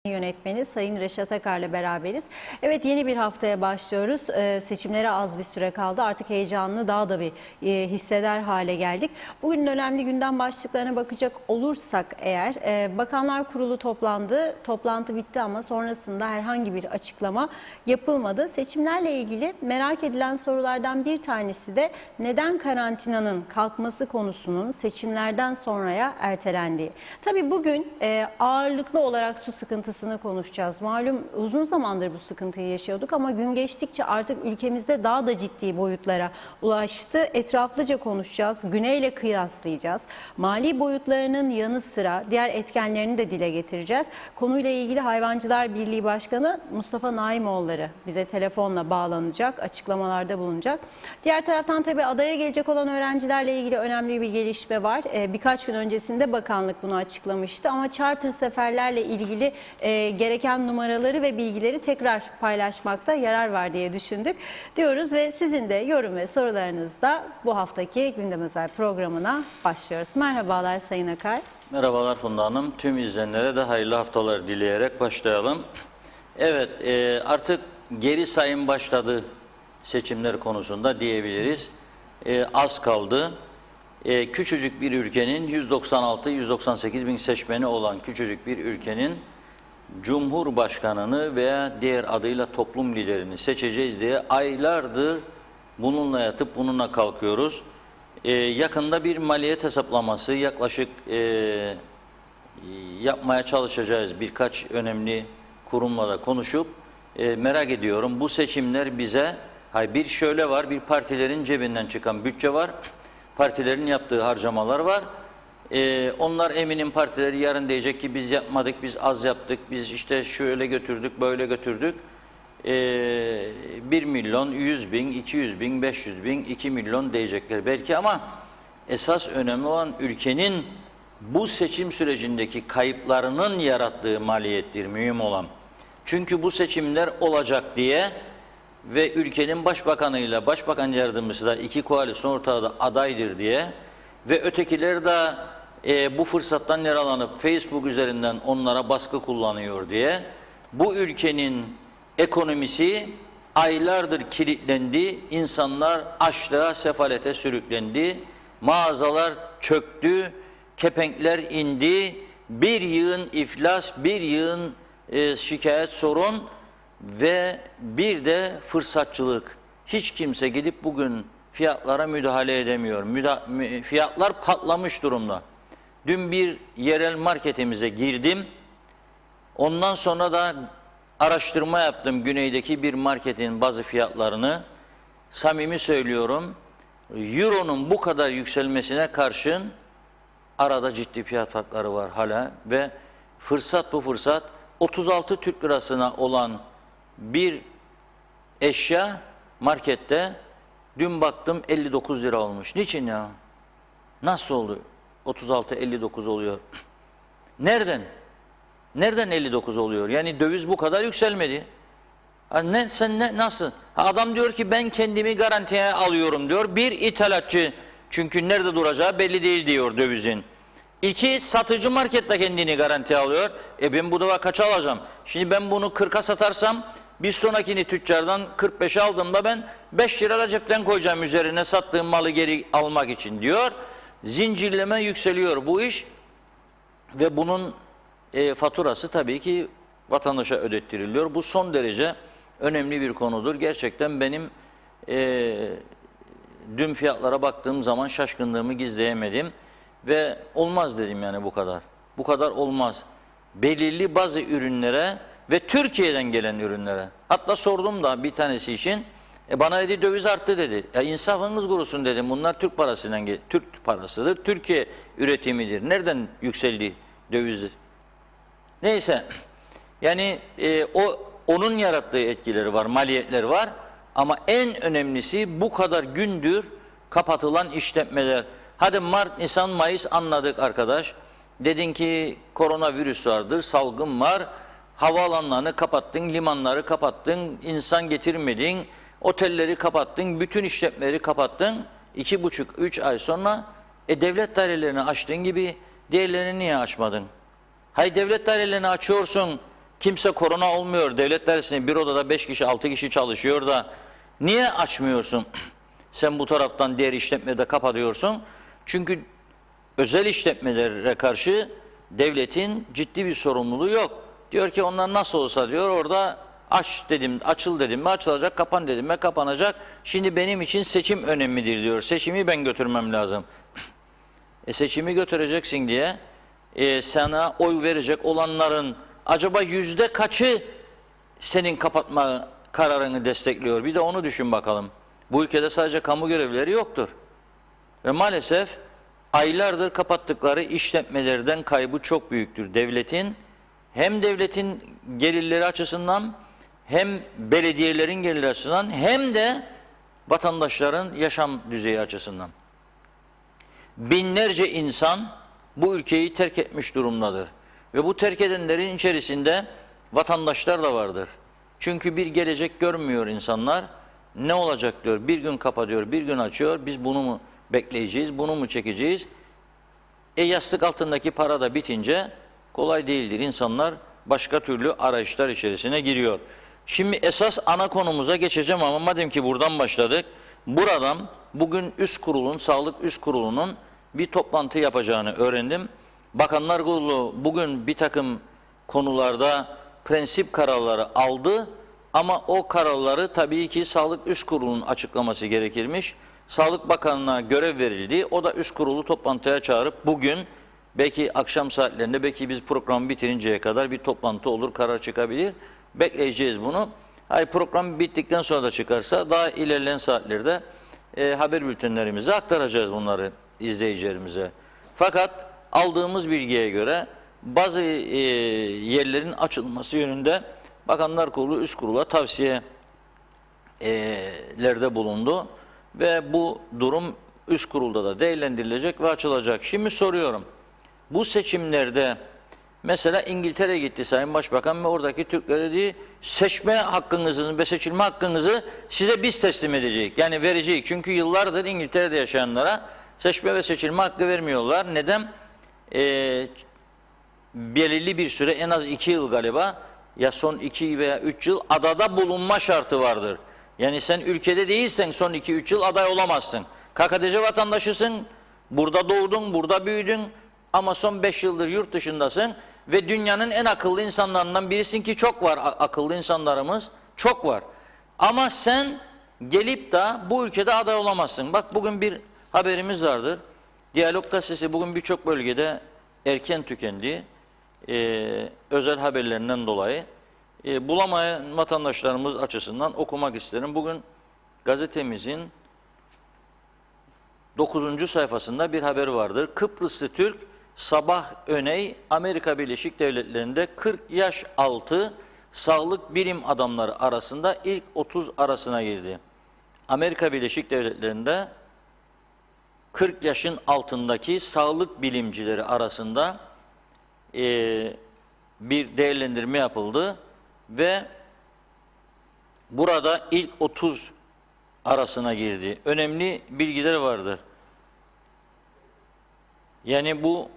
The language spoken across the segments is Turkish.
Yönetmeni Sayın Reşat Akar'la beraberiz. Evet, yeni bir haftaya başlıyoruz. Seçimlere az bir süre kaldı. Artık heyecanını daha da bir hisseder hale geldik. Bugünün önemli gündem başlıklarına bakacak olursak eğer, Bakanlar Kurulu toplandı. Toplantı bitti ama sonrasında herhangi bir açıklama yapılmadı. Seçimlerle ilgili merak edilen sorulardan bir tanesi de neden karantinanın kalkması konusunun seçimlerden sonraya ertelendiği. Tabii bugün ağırlıklı olarak su sıkıntısı konuşacağız. Malum uzun zamandır bu sıkıntıyı yaşıyorduk ama gün geçtikçe artık ülkemizde daha da ciddi boyutlara ulaştı. Etraflıca konuşacağız. Güneyle kıyaslayacağız. Mali boyutlarının yanı sıra diğer etkenlerini de dile getireceğiz. Konuyla ilgili Hayvancılar Birliği Başkanı Mustafa Naimoğulları bize telefonla bağlanacak, açıklamalarda bulunacak. Diğer taraftan tabii adaya gelecek olan öğrencilerle ilgili önemli bir gelişme var. Birkaç gün öncesinde bakanlık bunu açıklamıştı ama charter seferlerle ilgili gereken numaraları ve bilgileri tekrar paylaşmakta yarar var diye düşündük diyoruz ve sizin de yorum ve sorularınızda bu haftaki Gündem Özel programına başlıyoruz. Merhabalar Sayın Akar. Merhabalar Funda Hanım. Tüm izleyenlere de hayırlı haftalar dileyerek başlayalım. Evet, artık geri sayım başladı seçimler konusunda diyebiliriz. Az kaldı. Küçücük bir ülkenin 196-198 bin seçmeni olan küçücük bir ülkenin Cumhurbaşkanını veya diğer adıyla toplum liderini seçeceğiz diye aylardır bununla yatıp bununla kalkıyoruz. Yakında bir maliyet hesaplaması yaklaşık yapmaya çalışacağız. Birkaç önemli kurumla da konuşup merak ediyorum. Bu seçimler bize bir şöyle var, bir partilerin cebinden çıkan bütçe var, partilerin yaptığı harcamalar var. Onlar eminim partileri yarın diyecek ki biz yapmadık, biz az yaptık, biz işte şöyle götürdük, böyle götürdük. 1 milyon, 100 bin, 200 bin, 500 bin, 2 milyon diyecekler belki ama esas önemli olan ülkenin bu seçim sürecindeki kayıplarının yarattığı maliyettir mühim olan. Çünkü bu seçimler olacak diye ve ülkenin başbakanıyla başbakan yardımcısı da iki koalisyon ortağı da adaydır diye ve ötekiler de bu fırsattan yararlanıp Facebook üzerinden onlara baskı kullanıyor diye bu ülkenin ekonomisi aylardır kilitlendi, insanlar açlığa, sefalete sürüklendi, mağazalar çöktü, kepenkler indi, bir yığın iflas, bir yığın şikayet, sorun ve bir de fırsatçılık. Hiç kimse gidip bugün fiyatlara müdahale edemiyor. Fiyatlar patlamış durumda. Dün bir yerel marketimize girdim. Ondan sonra da araştırma yaptım güneydeki bir marketin bazı fiyatlarını. Samimi söylüyorum, Euro'nun bu kadar yükselmesine karşın arada ciddi fiyat farkları var hala ve fırsat bu fırsat. 36 Türk lirasına olan bir eşya markette dün baktım 59 lira olmuş. Niçin ya? Nasıl oldu? 36-59 oluyor. Nereden? Nereden 59 oluyor? Yani döviz bu kadar yükselmedi. Nasıl? Adam diyor ki ben kendimi garantiye alıyorum diyor. Bir ithalatçı çünkü nerede duracağı belli değil diyor dövizin. İki satıcı markette kendini garantiye alıyor. Ben bu defa kaça alacağım? Şimdi ben bunu 40'a satarsam bir sonrakini tüccardan 45'e aldığımda ben 5 lira da cepten koyacağım üzerine sattığım malı geri almak için diyor. Zincirleme yükseliyor bu iş ve bunun faturası tabii ki vatandaşa ödettiriliyor. Bu son derece önemli bir konudur. Gerçekten benim dün fiyatlara baktığım zaman şaşkınlığımı gizleyemedim ve olmaz dedim yani bu kadar. Bu kadar olmaz. Belirli bazı ürünlere ve Türkiye'den gelen ürünlere. Hatta sordum da bir tanesi için. Bana dedi döviz arttı dedi. İnsafınız kurusun dedim. Bunlar Türk parasından Türk parasıdır. Türkiye üretimidir. Nereden yükseldi dövizdir? Neyse. Yani onun yarattığı etkileri var, maliyetleri var. Ama en önemlisi bu kadar gündür kapatılan işletmeler. Hadi Mart, Nisan, Mayıs anladık arkadaş. Dedin ki koronavirüs vardır, salgın var. Havaalanlarını kapattın, limanları kapattın, insan getirmedin, otelleri kapattın, bütün işletmeleri kapattın. 2,5-3 ay sonra devlet dairelerini açtığın gibi diğerlerini niye açmadın? Hay devlet dairelerini açıyorsun, Kimse korona olmuyor. Devlet dairesinde bir odada 5 kişi 6 kişi çalışıyor da niye açmıyorsun? Sen bu taraftan diğer işletmede kapatıyorsun. Çünkü özel işletmelere karşı devletin ciddi bir sorumluluğu yok. Diyor ki onlar nasıl olsa diyor orada aç dedim, açıl dedim mi açılacak, kapan dedim mi kapanacak. Şimdi benim için seçim önemlidir diyor. Seçimi ben götürmem lazım. Seçimi götüreceksin diye sana oy verecek olanların acaba yüzde kaçı senin kapatma kararını destekliyor? Bir de onu düşün bakalım. Bu ülkede sadece kamu görevlileri yoktur. Ve maalesef aylardır kapattıkları işletmelerden kaybı çok büyüktür. Hem devletin gelirleri açısından hem belediyelerin geliri açısından hem de vatandaşların yaşam düzeyi açısından. Binlerce insan bu ülkeyi terk etmiş durumdadır. Ve bu terk edenlerin içerisinde vatandaşlar da vardır. Çünkü bir gelecek görmüyor insanlar. Ne olacak diyor, bir gün kapatıyor, bir gün açıyor. Biz bunu mu bekleyeceğiz, bunu mu çekeceğiz? Yastık altındaki para da bitince kolay değildir. İnsanlar başka türlü arayışlar içerisine giriyor. Şimdi esas ana konumuza geçeceğim ama madem ki buradan başladık, buradan bugün Sağlık Üst Kurulu'nun bir toplantı yapacağını öğrendim. Bakanlar Kurulu bugün bir takım konularda prensip kararları aldı ama o kararları tabii ki Sağlık Üst Kurulu'nun açıklaması gerekirmiş. Sağlık Bakanı'na görev verildi. O da üst kurulu toplantıya çağırıp bugün belki akşam saatlerinde belki biz programı bitirinceye kadar bir toplantı olur, karar çıkabilir. Bekleyeceğiz bunu. Program bittikten sonra da çıkarsa daha ilerleyen saatlerde haber bültenlerimize aktaracağız bunları izleyicilerimize. Fakat aldığımız bilgiye göre bazı yerlerin açılması yönünde Bakanlar Kurulu üst kurula tavsiyelerde bulundu. Ve bu durum üst kurulda da değerlendirilecek ve açılacak. Şimdi soruyorum. Bu seçimlerde mesela İngiltere gitti Sayın Başbakan ve oradaki Türklere dedi seçme hakkınızı ve seçilme hakkınızı size biz teslim edeceğiz. Yani vereceğiz. Çünkü yıllardır İngiltere'de yaşayanlara seçme ve seçilme hakkı vermiyorlar. Neden? Belirli bir süre en az 2 yıl galiba ya son 2 veya 3 yıl adada bulunma şartı vardır. Yani sen ülkede değilsen son 2-3 yıl aday olamazsın. KKTC vatandaşısın, burada doğdun, burada büyüdün ama son 5 yıldır yurt dışındasın ve dünyanın en akıllı insanlarından birisin ki çok var akıllı insanlarımız, çok var. Ama sen gelip de bu ülkede aday olamazsın. Bak bugün bir haberimiz vardır. Diyalog gazetesi bugün birçok bölgede erken tükendi. Özel haberlerinden dolayı. Bulamayan vatandaşlarımız açısından okumak isterim. Bugün gazetemizin 9. sayfasında bir haber vardır. Kıbrıslı Türk Sabah Öney Amerika Birleşik Devletleri'nde 40 yaş altı sağlık bilim adamları arasında ilk 30 arasına girdi. Amerika Birleşik Devletleri'nde 40 yaşın altındaki sağlık bilimcileri arasında bir değerlendirme yapıldı. Ve burada ilk 30 arasına girdi. Önemli bilgiler vardır. Yani bu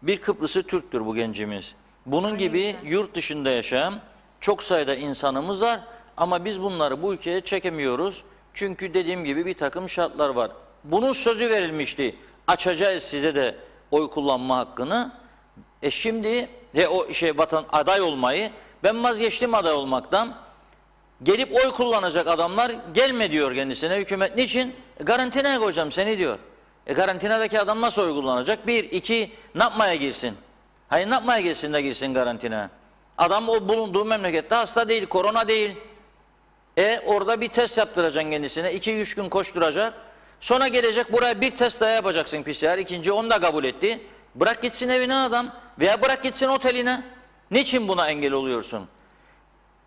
bir Kıbrıslı Türktür bu gencimiz. Bunun gibi yurt dışında yaşayan çok sayıda insanımız var ama biz bunları bu ülkeye çekemiyoruz. Çünkü dediğim gibi bir takım şartlar var. Bunun sözü verilmişti. Açacağız size de oy kullanma hakkını. Şimdi aday olmayı ben vazgeçtim aday olmaktan. Gelip oy kullanacak adamlar gelme diyor kendisine hükümet. Niçin? Karantinaya koyacağım seni diyor. Karantinadaki adam nasıl oy kullanacak? 1, 2 ne yapmaya girsin? Hayır ne yapmaya girsin de girsin karantinaya? Adam o bulunduğu memlekette hasta değil, korona değil. Orada bir test yaptıracaksın kendisine. 2-3 gün koşturacak. Sonra gelecek buraya bir test daha yapacaksın PCR. İkinci onu da kabul etti. Bırak gitsin evine adam veya bırak gitsin oteline. Niçin buna engel oluyorsun?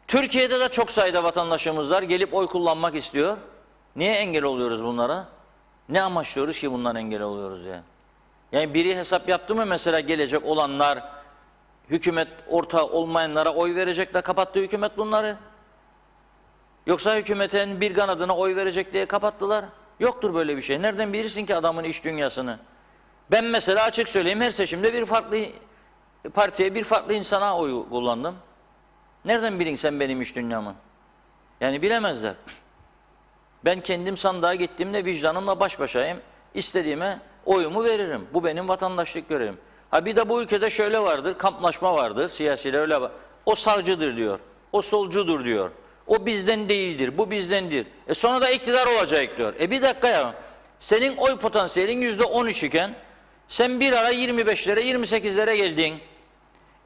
Türkiye'de de çok sayıda vatandaşımız var. Gelip oy kullanmak istiyor. Niye engel oluyoruz bunlara? Ne amaçlıyoruz ki bundan engel oluyoruz ya? Yani biri hesap yaptı mı mesela gelecek olanlar hükümet ortağı olmayanlara oy verecek de kapattı hükümet bunları? Yoksa hükümetin bir kanadına oy verecek diye kapattılar. Yoktur böyle bir şey. Nereden bilirsin ki adamın iş dünyasını? Ben mesela açık söyleyeyim her seçimde bir farklı partiye bir farklı insana oy kullandım. Nereden bilin sen benim iş dünyamı? Yani bilemezler. Ben kendim sandığa gittiğimde vicdanımla baş başayım. İstediğime oyumu veririm. Bu benim vatandaşlık görevim. Ha bir de bu ülkede şöyle vardır, kamplaşma vardır, siyasiler öyle var. O sağcıdır diyor, o solcudur diyor. O bizden değildir, bu bizdendir. Sonra da iktidar olacak diyor. Bir dakika ya, senin oy potansiyelin %13 iken sen bir ara 25'lere 28'lere geldin.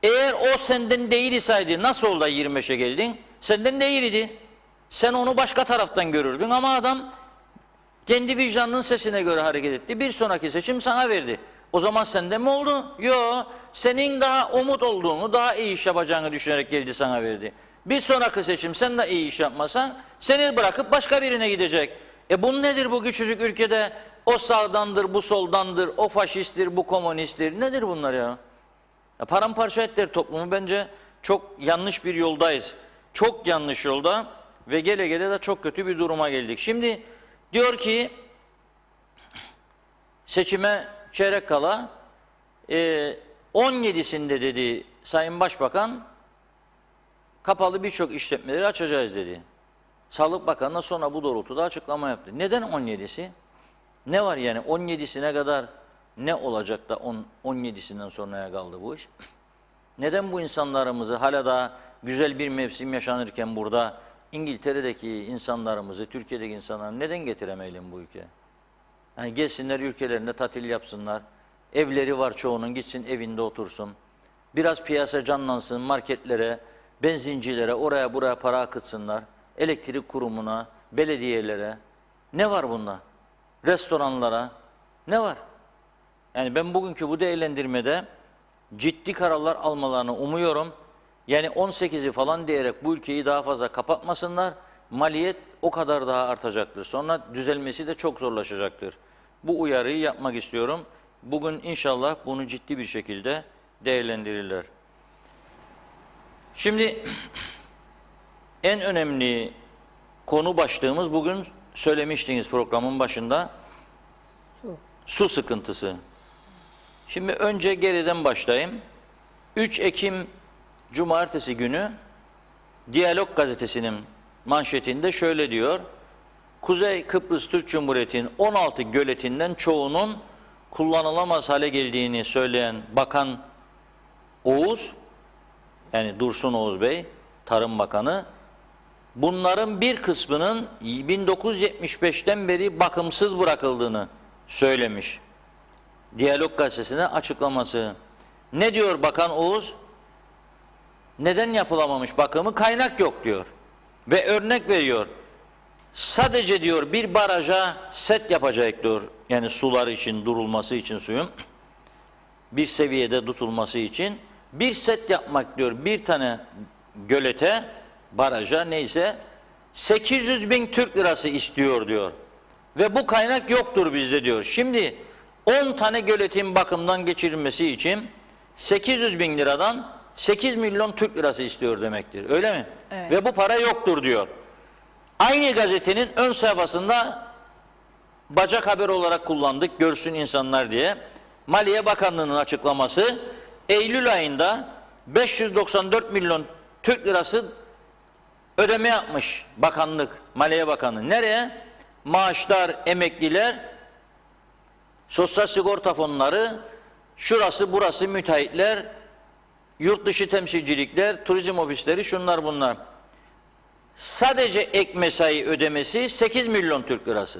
Eğer o senden değil isaydı nasıl oldu da 25'e geldin? Senden değildi. Sen onu başka taraftan görürdün ama adam kendi vicdanının sesine göre hareket etti. Bir sonraki seçim sana verdi. O zaman sende mi oldu? Yok. Senin daha umut olduğunu, daha iyi iş yapacağını düşünerek geldi sana verdi. Bir sonraki seçim sen de iyi iş yapmasan seni bırakıp başka birine gidecek. Bu nedir bu küçücük ülkede? O sağdandır, bu soldandır, o faşisttir, bu komünisttir. Nedir bunlar ya? Paramparça ettiler toplumu. Bence çok yanlış bir yoldayız. Çok yanlış yolda ve gele gele de çok kötü bir duruma geldik. Şimdi diyor ki seçime çeyrek kala 17'sinde dedi Sayın Başbakan kapalı birçok işletmeleri açacağız dedi. Sağlık Bakanı'na sonra bu doğrultuda açıklama yaptı. Neden 17'si? Ne var yani 17'sine kadar ne olacak da 17'sinden sonraya kaldı bu iş? Neden bu insanlarımızı hala da güzel bir mevsim yaşanırken burada İngiltere'deki insanlarımızı, Türkiye'deki insanları neden getiremeyelim bu ülkeye? Yani gelsinler ülkelerinde tatil yapsınlar. Evleri var çoğunun, gitsin evinde otursun. Biraz piyasa canlansın, marketlere, benzincilere, oraya buraya para akıtsınlar. Elektrik kurumuna, belediyelere. Ne var bunda? Restoranlara. Ne var? Yani ben bugünkü bu değerlendirmede ciddi kararlar almalarını umuyorum. Yani 18'i falan diyerek bu ülkeyi daha fazla kapatmasınlar. Maliyet o kadar daha artacaktır. Sonra düzelmesi de çok zorlaşacaktır. Bu uyarıyı yapmak istiyorum. Bugün inşallah bunu ciddi bir şekilde değerlendirirler. Şimdi en önemli konu başlığımız bugün söylemiştiniz programın başında. Su sıkıntısı. Şimdi önce geriden başlayayım. 3 Ekim Cumartesi günü Diyalog gazetesinin manşetinde şöyle diyor. Kuzey Kıbrıs Türk Cumhuriyeti'nin 16 göletinden çoğunun kullanılamaz hale geldiğini söyleyen Bakan Oğuz, yani Dursun Oğuz Bey, Tarım Bakanı, bunların bir kısmının 1975'ten beri bakımsız bırakıldığını söylemiş. Diyalog gazetesine açıklaması. Ne diyor Bakan Oğuz? Neden yapılamamış bakımı? Kaynak yok diyor. Ve örnek veriyor. Sadece diyor bir baraja set yapacak diyor. Yani sular için, durulması için suyun bir seviyede tutulması için bir set yapmak diyor. Bir tane gölete, baraja neyse 800 bin Türk lirası istiyor diyor. Ve bu kaynak yoktur bizde diyor. Şimdi 10 tane göletin bakımdan geçirilmesi için 800 bin liradan 8 milyon Türk lirası istiyor demektir. Öyle mi? Evet. Ve bu para yoktur diyor. Aynı gazetenin ön sayfasında bacak haber olarak kullandık, görsün insanlar diye. Maliye Bakanlığı'nın açıklaması, Eylül ayında 594 milyon Türk lirası ödeme yapmış bakanlık, Maliye Bakanlığı. Nereye? Maaşlar, emekliler, sosyal sigorta fonları, şurası burası müteahhitler, yurt dışı temsilcilikler, turizm ofisleri, şunlar bunlar. Sadece ek mesai ödemesi 8 milyon Türk lirası.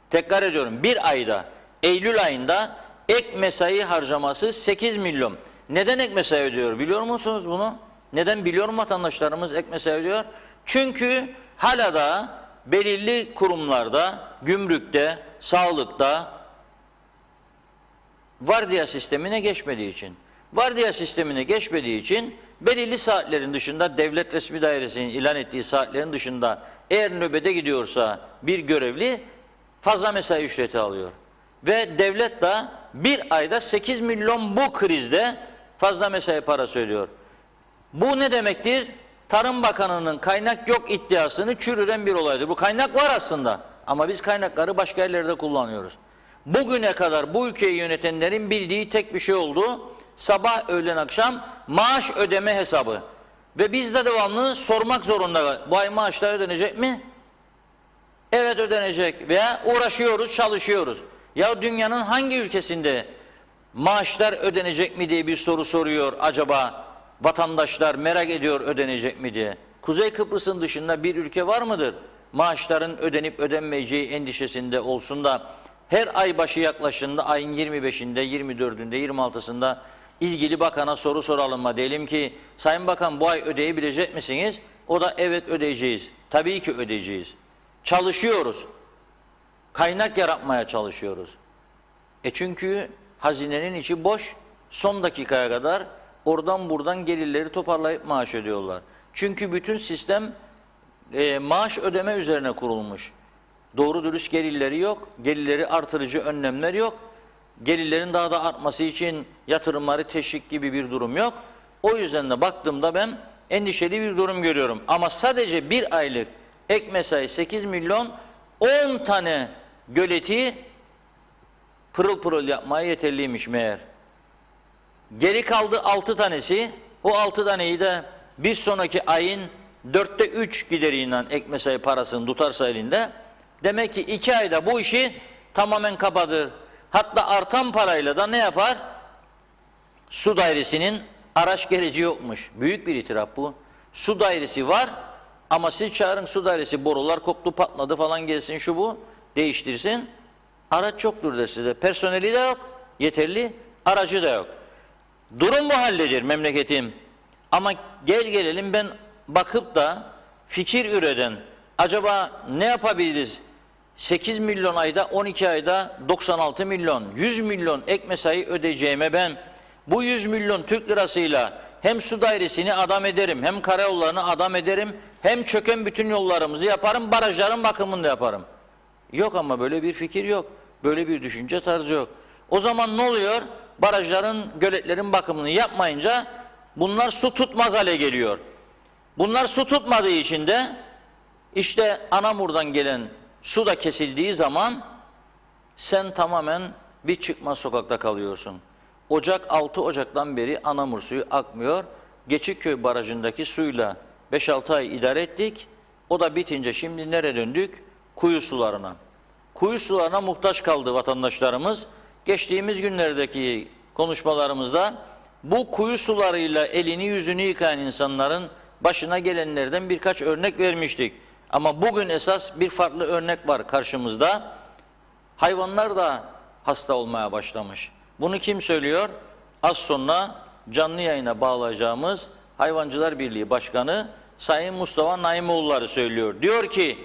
Tekrar ediyorum, bir ayda, Eylül ayında ek mesai harcaması 8 milyon. Neden ek mesai ödüyor biliyor musunuz bunu? Neden biliyor mu vatandaşlarımız ek mesai ödüyor? Çünkü hala da belirli kurumlarda, gümrükte, sağlıkta vardiya sistemine geçmediği için. Vardiya sistemine geçmediği için belirli saatlerin dışında, devlet resmi dairesinin ilan ettiği saatlerin dışında eğer nöbete gidiyorsa bir görevli fazla mesai ücreti alıyor. Ve devlet de bir ayda 8 milyon bu krizde fazla mesai parası ödüyor. Bu ne demektir? Tarım Bakanı'nın kaynak yok iddiasını çürüren bir olaydır. Bu kaynak var aslında ama biz kaynakları başka yerlerde kullanıyoruz. Bugüne kadar bu ülkeyi yönetenlerin bildiği tek bir şey oldu. Sabah, öğlen, akşam maaş ödeme hesabı. Ve biz de devamlı sormak zorunda. Bu ay maaşlar ödenecek mi? Evet ödenecek veya uğraşıyoruz, çalışıyoruz. Ya dünyanın hangi ülkesinde maaşlar ödenecek mi diye bir soru soruyor acaba vatandaşlar, merak ediyor ödenecek mi diye. Kuzey Kıbrıs'ın dışında bir ülke var mıdır? Maaşların ödenip ödenmeyeceği endişesinde olsun da her ay başı yaklaşında ayın 25'inde, 24'ünde, 26'sında ilgili bakana soru soralım mı? Diyelim ki Sayın Bakan bu ay ödeyebilecek misiniz? O da evet ödeyeceğiz. Tabii ki ödeyeceğiz. Çalışıyoruz. Kaynak yaratmaya çalışıyoruz. Çünkü hazinenin içi boş. Son dakikaya kadar oradan buradan gelirleri toparlayıp maaş ödüyorlar. Çünkü bütün sistem maaş ödeme üzerine kurulmuş. Doğru dürüst gelirleri yok. Gelirleri artırıcı önlemler yok. Gelirlerin daha da artması için yatırımları teşvik gibi bir durum yok. O yüzden de baktığımda ben endişeli bir durum görüyorum. Ama sadece bir aylık ek mesai 8 milyon 10 tane göleti pırıl pırıl yapmaya yeterliymiş meğer. Geri kaldı 6 tanesi. O 6 taneyi de bir sonraki ayın 4'te 3 gideriyle ek mesai parasını tutarsa elinde, demek ki 2 ayda bu işi tamamen kapatır. Hatta artan parayla da ne yapar? Su dairesinin araç gereci yokmuş. Büyük bir itiraf bu. Su dairesi var ama siz çağırın su dairesi, borular koptu, patladı falan, gelsin şu bu değiştirsin. Araç çoktur der size. Personeli de yok. Yeterli. Aracı da yok. Durum bu haldedir memleketim. Ama gelelim ben bakıp da fikir üreten, acaba ne yapabiliriz? 8 milyon ayda, 12 ayda 96 milyon, 100 milyon ek mesai ödeyeceğime ben bu 100 milyon Türk lirasıyla hem su dairesini adam ederim, hem karayollarını adam ederim, hem çöken bütün yollarımızı yaparım, barajların bakımını da yaparım. Yok, ama böyle bir fikir yok. Böyle bir düşünce tarzı yok. O zaman ne oluyor? Barajların, göletlerin bakımını yapmayınca bunlar su tutmaz hale geliyor. Bunlar su tutmadığı için de işte Anamur'dan gelen su da kesildiği zaman sen tamamen bir çıkmaz sokakta kalıyorsun. 6 Ocak'tan beri Anamur suyu akmıyor. Geçikköy Barajı'ndaki suyla 5-6 ay idare ettik. O da bitince şimdi nereye döndük? Kuyu sularına. Kuyu sularına muhtaç kaldı vatandaşlarımız. Geçtiğimiz günlerdeki konuşmalarımızda bu kuyu sularıyla elini yüzünü yıkayan insanların başına gelenlerden birkaç örnek vermiştik. Ama bugün esas bir farklı örnek var karşımızda. Hayvanlar da hasta olmaya başlamış. Bunu kim söylüyor? Az sonra canlı yayına bağlayacağımız Hayvancılar Birliği Başkanı Sayın Mustafa Naimoğulları söylüyor. Diyor ki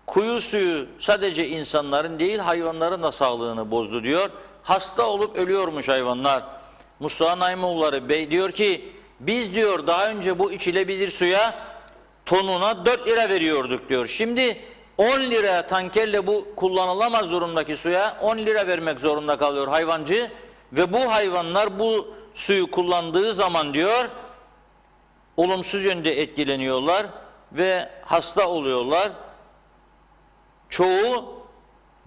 kuyu suyu sadece insanların değil hayvanların da sağlığını bozdu diyor. Hasta olup ölüyormuş hayvanlar. Mustafa Naimoğulları Bey diyor ki biz diyor daha önce bu içilebilir suya tonuna 4 lira veriyorduk diyor. Şimdi 10 liraya tankerle bu kullanılamaz durumdaki suya 10 lira vermek zorunda kalıyor hayvancı. Ve bu hayvanlar bu suyu kullandığı zaman diyor olumsuz yönde etkileniyorlar ve hasta oluyorlar. Çoğu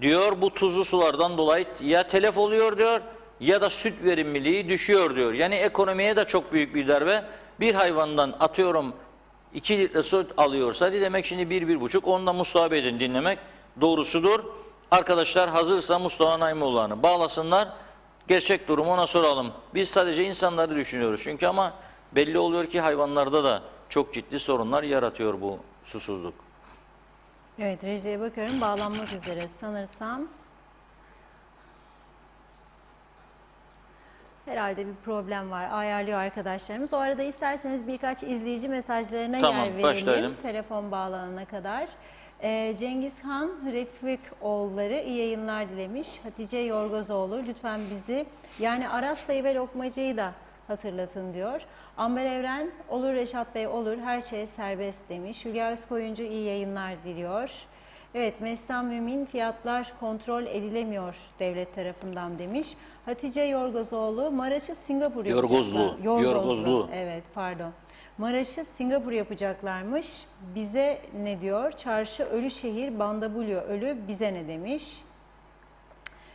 diyor bu tuzlu sulardan dolayı ya telef oluyor diyor ya da süt verimliliği düşüyor diyor. Yani ekonomiye de çok büyük bir darbe. Bir hayvandan atıyorum 2 litre süt alıyorsa demek şimdi 1-1,5, onu da Mustafa Bey'den dinlemek doğrusudur. Arkadaşlar hazırsa Mustafa Naimoğulları'nı bağlasınlar. Gerçek durumu ona soralım. Biz sadece insanları düşünüyoruz çünkü, ama belli oluyor ki hayvanlarda da çok ciddi sorunlar yaratıyor bu susuzluk. Evet, Recep'e bakıyorum, bağlanmak üzere sanırsam. Herhalde bir problem var. Ayarlıyor arkadaşlarımız. O arada isterseniz birkaç izleyici mesajlarına yer verelim. Başlayalım. Telefon bağlanana kadar. Cengizhan Refikoğulları iyi yayınlar dilemiş. Hatice Yorgozoğlu lütfen bizi yani Aras'la ve Lokmacı'yı da hatırlatın diyor. Amber Evren olur Reşat Bey olur her şey serbest demiş. Hülya Özkoyuncu iyi yayınlar diliyor. Evet, Mestan Mümin fiyatlar kontrol edilemiyor devlet tarafından demiş. Hatice Yorgozoğlu Maraş'ı Singapur yapacaklar. Yorgozlu. Evet, pardon. Maraş'ı Singapur yapacaklarmış. Bize ne diyor? Çarşı ölü şehir, Bandabulyo ölü bize ne demiş?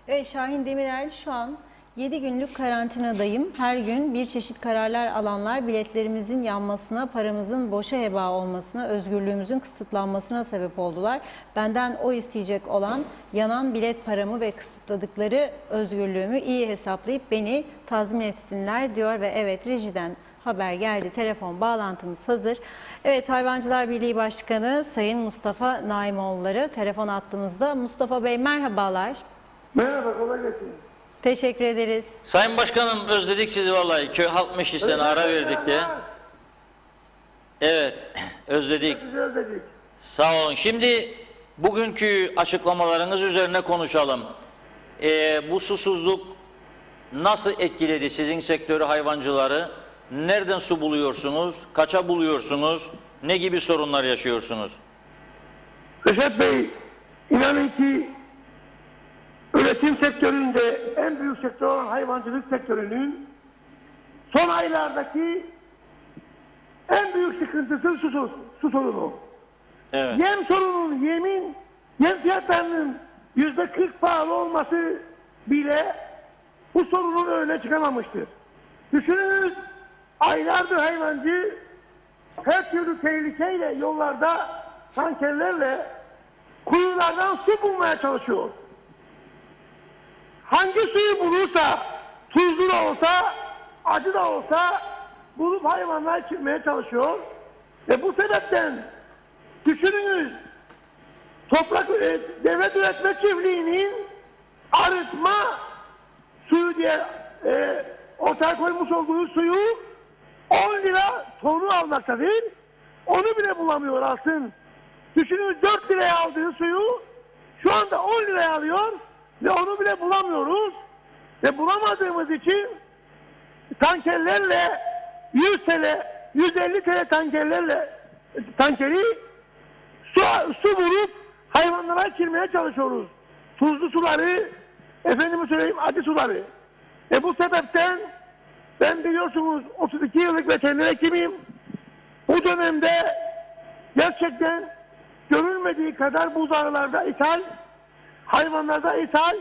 Evet, Şahin Demirel şu an 7 günlük karantinadayım. Her gün bir çeşit kararlar alanlar biletlerimizin yanmasına, paramızın boşa heba olmasına, özgürlüğümüzün kısıtlanmasına sebep oldular. Benden o isteyecek olan yanan bilet paramı ve kısıtladıkları özgürlüğümü iyi hesaplayıp beni tazmin etsinler diyor ve evet, rejiden haber geldi. Telefon bağlantımız hazır. Evet, Hayvancılar Birliği Başkanı Sayın Mustafa Naimoğulları telefon attığımızda. Mustafa Bey merhabalar. Merhaba, kolay gelsin. Teşekkür ederiz. Sayın Başkanım, özledik sizi vallahi. Köy halk meclisine ara verdik de. Evet, özledik. Sizi özledik. Sağ olun. Şimdi bugünkü açıklamalarınız üzerine konuşalım. Bu susuzluk nasıl etkiledi sizin sektörü, hayvancıları? Nereden su buluyorsunuz? Kaça buluyorsunuz? Ne gibi sorunlar yaşıyorsunuz? Reşat Bey, inanın ki üretim sektöründe en büyük sektör olan hayvancılık sektörünün son aylardaki en büyük sıkıntısı su sorunu. Evet. Yem sorunun, yem fiyatlarının %40 pahalı olması bile bu sorunun önüne çıkamamıştır. Düşününüz, aylardır hayvancı her türlü tehlikeyle yollarda tankerlerle kuyulardan su bulmaya çalışıyor. Hangi suyu bulursa, tuzlu da olsa, acı da olsa bulup hayvanlar içirmeye çalışıyor. Ve bu sebepten düşününüz, devlet üretme çiftliğinin arıtma suyu diye ortaya koymuş olduğu suyu 10 lira tonu almaktadır. Onu bile bulamıyor alsın. Düşünün, 4 liraya aldığı suyu şu anda 10 liraya alıyor ve onu bile bulamıyoruz. Ve bulamadığımız için tankerlerle 100 TL, 150 TL tankeri su bulup hayvanlara içirmeye çalışıyoruz. Tuzlu suları, efendime söyleyeyim acı suları. Bu sebepten ben biliyorsunuz 32 yıllık veteriner hekimiyim. Bu dönemde gerçekten görülmediği kadar buzağlarda ithal, hayvanlarda ithal,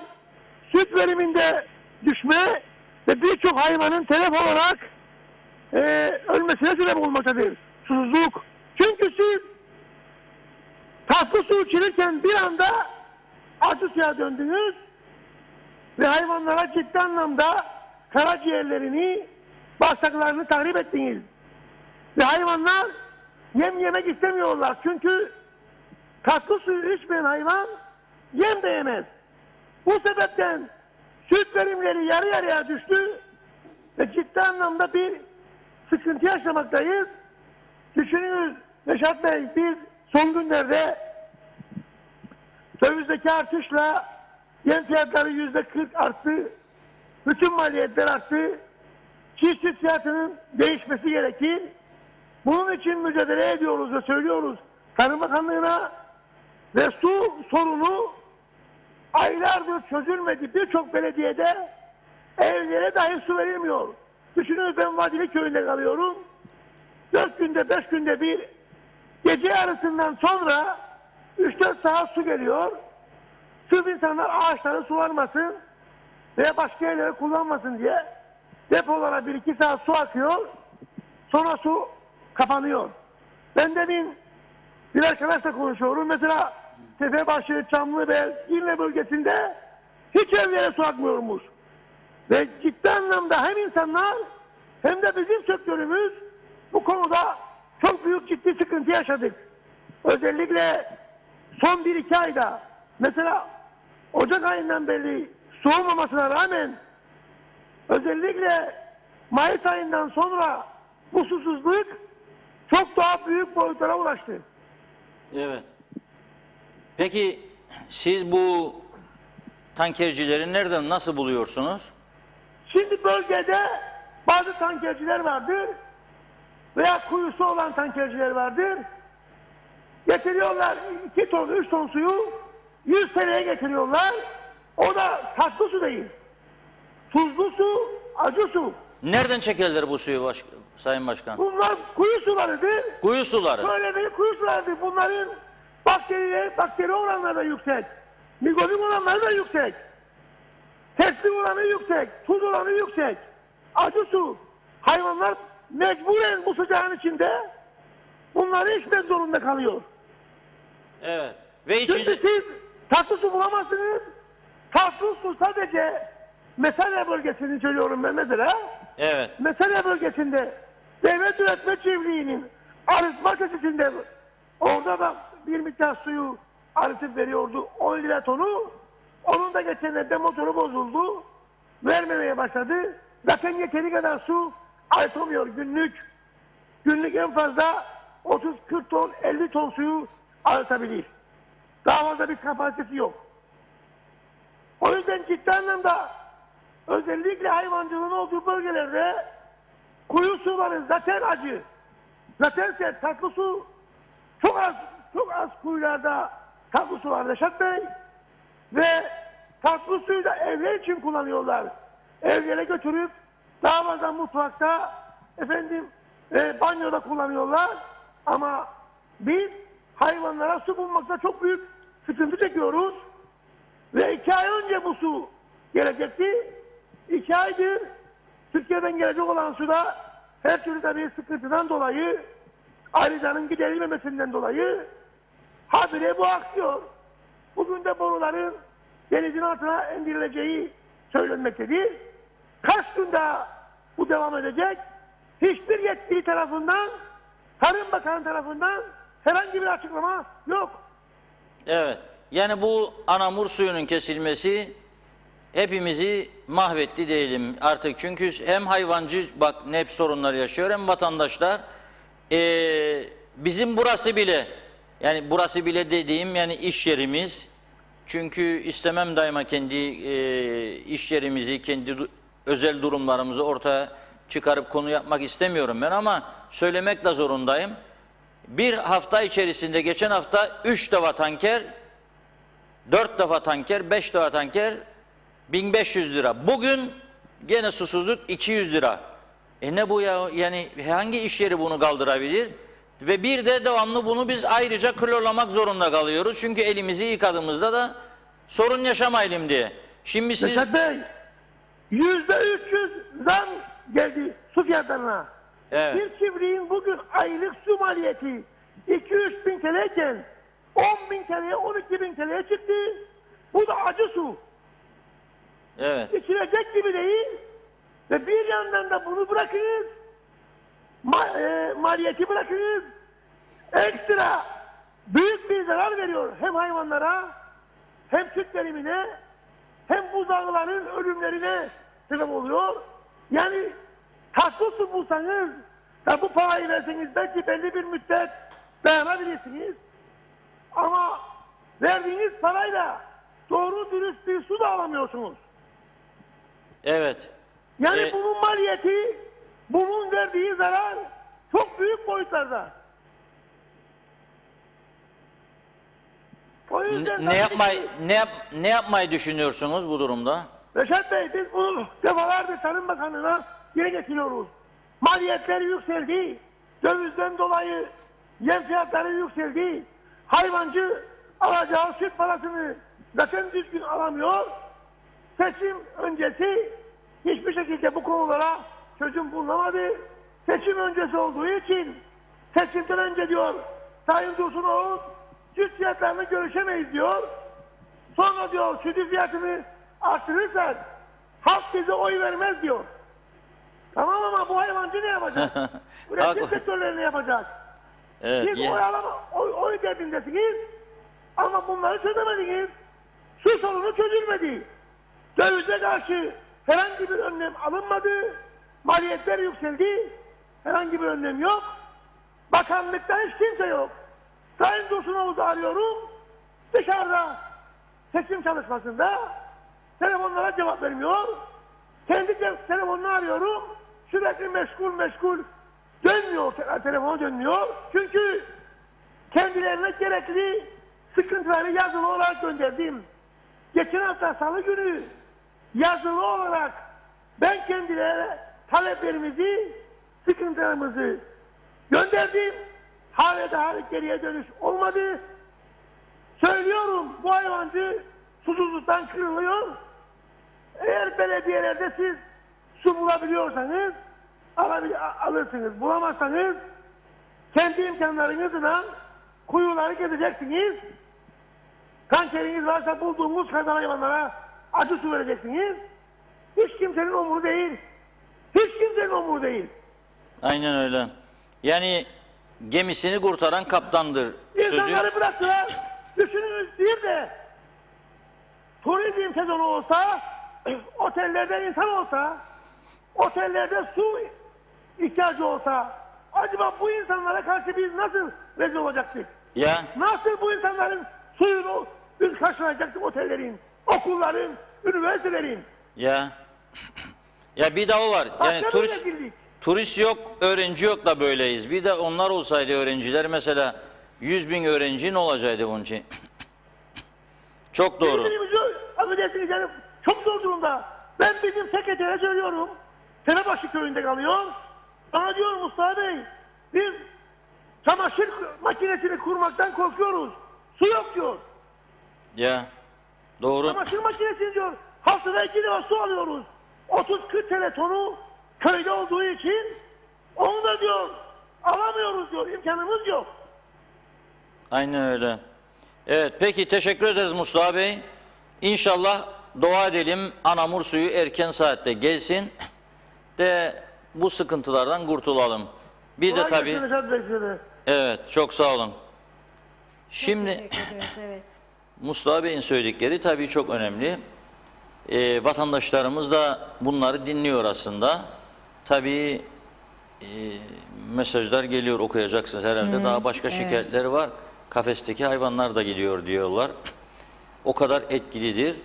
süt veriminde düşme ve birçok hayvanın telef olarak ölmesine sebep olmaktadır. Susuzluk. Çünkü siz tatlı su içirirken bir anda acı suya döndünüz ve hayvanlara ciddi anlamda karaciğerlerini, bağırsaklarını tahrip ettiniz. Ve hayvanlar yem yemek istemiyorlar. Çünkü tatlı suyu içmeyen hayvan yem de yemez. Bu sebepten süt verimleri yarı yarıya düştü ve ciddi anlamda bir sıkıntı yaşamaktayız. Düşününüz Reşat Bey, biz son günlerde dövizdeki artışla yem fiyatları %40 arttı. Bütün maliyetler arttı. Çiftçi fiyatının değişmesi gerekir. Bunun için mücadele ediyoruz ve söylüyoruz Tarım Bakanlığı'na ve su sorunu aylardır çözülmedi. Birçok belediyede evlere dahi su verilmiyor. Düşünün, ben Vadili köyünde kalıyorum. 4 günde 5 günde bir gece yarısından sonra 3-4 saat su geliyor. Sırf insanlar ağaçları sulanmasın veya başka yerlere kullanmasın diye depolara 1-2 saat su akıyor. Sonra su kapanıyor. Ben demin bir arkadaşla konuşuyorum. Mesela Tepebaşı, Çamlıbel, İlle bölgesinde hiç evlere su akmıyormuş. Ve ciddi anlamda hem insanlar hem de bizim sektörümüz bu konuda çok büyük ciddi sıkıntı yaşadık. Özellikle son 1-2 ayda, mesela Ocak ayından beri soğumamasına rağmen özellikle Mayıs ayından sonra bu susuzluk çok daha büyük boyutlara ulaştı. Evet. Peki siz bu tankercileri nereden, nasıl buluyorsunuz? Şimdi bölgede bazı tankerciler vardır veya kuyusu olan tankerciler vardır. Getiriyorlar 2 ton, 3 ton suyu 100 TL'ye getiriyorlar. O da tatlı su değil. Tuzlu su, acı su. Nereden çekerler bu suyu Sayın Başkan? Bunlar kuyu sularıdır. Kuyu suları. Böyle bir kuyu sularıdır. Bunların bakteri oranları da yüksek. Mikrobik oranları da yüksek. Teslim oranı yüksek, tuz oranı yüksek. Acı su. Hayvanlar mecburen bu sıcağın içinde bunları içmek zorunda kalıyor. Evet. Ve Çünkü içince... siz tatlı su bulamazsınız. Tatlı su sadece Mesele bölgesini söylüyorum ben mesela. Evet. Mesele bölgesinde devlet üretme çiftliğinin arıtma tesisinde orada da bir miktar suyu arıtıp veriyordu. 10 lira tonu. Onun da geçenlerde motoru bozuldu. Vermemeye başladı. Zaten yeteri kadar su arıtamıyor günlük. Günlük en fazla 30-40 ton, 50 ton suyu arıtabilir. Daha fazla bir kapasitesi yok. O yüzden ciddi anlamda özellikle hayvancılığın olduğu bölgelerde kuyu suları zaten acı. Zaten tatlı su çok az kuyularda tatlı su var Reşat Bey. Ve tatlı suyu da evler için kullanıyorlar. Evlere götürüp daha fazla mutfakta banyoda kullanıyorlar. Ama biz hayvanlara su bulmakta çok büyük sıkıntı çekiyoruz. Ve 2 ay önce bu su gelecekti. 2 aydır Türkiye'den gelecek olan suda her türlü tabii sıkıntıdan dolayı, arızaların giderilmemesinden dolayı habire bu aksıyor. Bugün de boruların denizin altına indirileceği söylenmektedir. Kaç gün daha bu devam edecek? Hiçbir yetkili tarafından, Tarım Bakanı tarafından herhangi bir açıklama yok. Evet. Yani bu anamur suyunun kesilmesi hepimizi mahvetti diyelim artık. Çünkü hem hayvancı bak ne hep sorunlar yaşıyor hem vatandaşlar. Bizim burası bile, yani burası bile dediğim yani iş yerimiz. Çünkü istemem daima kendi iş yerimizi, kendi özel durumlarımızı ortaya çıkarıp konu yapmak istemiyorum ben ama söylemek de zorundayım. Bir hafta içerisinde geçen hafta 3 defa tanker, 4 defa tanker, 5 defa tanker 1500 lira. Bugün gene susuzluk 200 lira. Ne bu ya? Yani hangi iş yeri bunu kaldırabilir? Ve bir de devamlı bunu biz ayrıca klorlamak zorunda kalıyoruz. Çünkü elimizi yıkadığımızda da sorun yaşamayalım diye. Şimdi siz... Reşat Bey, %300 zam geldi su fiyatlarına. Evet. Bir çiftliğin bugün aylık su maliyeti 2-3 bin TL'yken 10 bin TL'ye 12 bin TL'ye çıktı. Bu da acı su. Evet. İçilecek gibi değil. Ve bir yandan da bunu bırakınız. Maliyeti bırakınız. Ekstra büyük bir zarar veriyor hem hayvanlara hem süt verimine hem buzağların ölümlerine sebep oluyor. Yani tatlı su bulsanız ve bu parayı verseniz belki belli bir müddet dayanabilirsiniz. Ama verdiğiniz parayla doğru dürüst bir su da alamıyorsunuz. Evet. Yani bunun maliyeti, bunun verdiği zarar çok büyük boyutlarda. O yüzden ne yapmayı düşünüyorsunuz bu durumda? Reşat Bey, biz bunu defalardır Tarım Bakanı'na dile getiriyoruz. Maliyetler yükseldi. Dövizden dolayı yem fiyatları yükseldi. Hayvancı alacağı süt parasını zaten düzgün alamıyor. Seçim öncesi hiçbir şekilde bu konulara çözüm bulunamadı. Seçim öncesi olduğu için seçimden önce diyor Sayın Dursunoğlu süt fiyatlarını görüşemeyiz diyor. Sonra diyor süt fiyatını arttırırsak halk bize oy vermez diyor. Tamam ama bu hayvancı ne yapacak? Üretim sektörleri ne yapacak? Evet, Siz oy derdindesiniz ama bunları çözemediniz. Su sorunu çözülmedi. Dövize karşı herhangi bir önlem alınmadı. Maliyetler yükseldi. Herhangi bir önlem yok. Bakanlıkta hiç kimse yok. Sayın Dursunoğlu'nu arıyorum. Dışarıda seçim çalışmasında telefonlara cevap vermiyor. Kendi telefonunu arıyorum. Sürekli meşgul. Dönmüyor. Telefonu dönmüyor. Çünkü kendilerine gerekli sıkıntıları yazılı olarak gönderdim. Geçen hafta salı günü yazılı olarak ben kendilerine taleplerimizi, sıkıntılarımızı gönderdim. Hala geriye dönüş olmadı. Söylüyorum, bu hayvancı susuzluktan kırılıyor. Eğer belediyelerde siz su bulabiliyorsanız alırsınız. Bulamazsanız kendi imkanlarınızla kuyuları gezeceksiniz. Kanseriniz varsa bulduğumuz kazan hayvanlara acı su vereceksiniz. Hiç kimsenin umuru değil. Hiç kimsenin umuru değil. Aynen öyle. Yani gemisini kurtaran kaptandır sözü. İnsanları bıraktılar. Düşününüz bir de turizm sezonu olsa, otellerde insan olsa, otellerde su ihtiyacı olsa, acaba bu insanlara karşı biz nasıl rezil olacaktık? Ya Nasıl bu insanların suyunu biz karşılayacaktık otellerin, okulların, üniversitelerin? ya bir de o var. Yani Başka bir rezillik. turist yok, öğrenci yok da böyleyiz. Bir de onlar olsaydı öğrenciler mesela 100.000 öğrenci ne olacaktı bunun için? Çok doğru. Birbirimizi affedersiniz yani çok zor durumda. Ben bizim sekretere söylüyorum. Tenebaşı köyünde kalıyor. Bana diyor Mustafa Bey, biz çamaşır makinesini kurmaktan korkuyoruz. Su yok diyor. Ya doğru. Çamaşır makinesini diyor. Haftada 2 defa su alıyoruz. 30-40 tane tonu köyde olduğu için onu da diyor alamıyoruz diyor. İmkanımız yok. Aynen öyle. Evet, peki teşekkür ederiz Mustafa Bey. İnşallah dua edelim Anamur suyu erken saatte gelsin de bu sıkıntılardan kurtulalım. Bir de Kolay tabii gelsin Reşat Bey size. evet, çok sağ olun. Şimdi Teşekkür ederiz, evet. Mustafa Bey'in söyledikleri tabii çok önemli. Vatandaşlarımız da bunları dinliyor aslında. Tabii mesajlar geliyor, okuyacaksınız herhalde. Daha başka şikayetler var. Kafesteki hayvanlar da gidiyor diyorlar. O kadar etkilidir.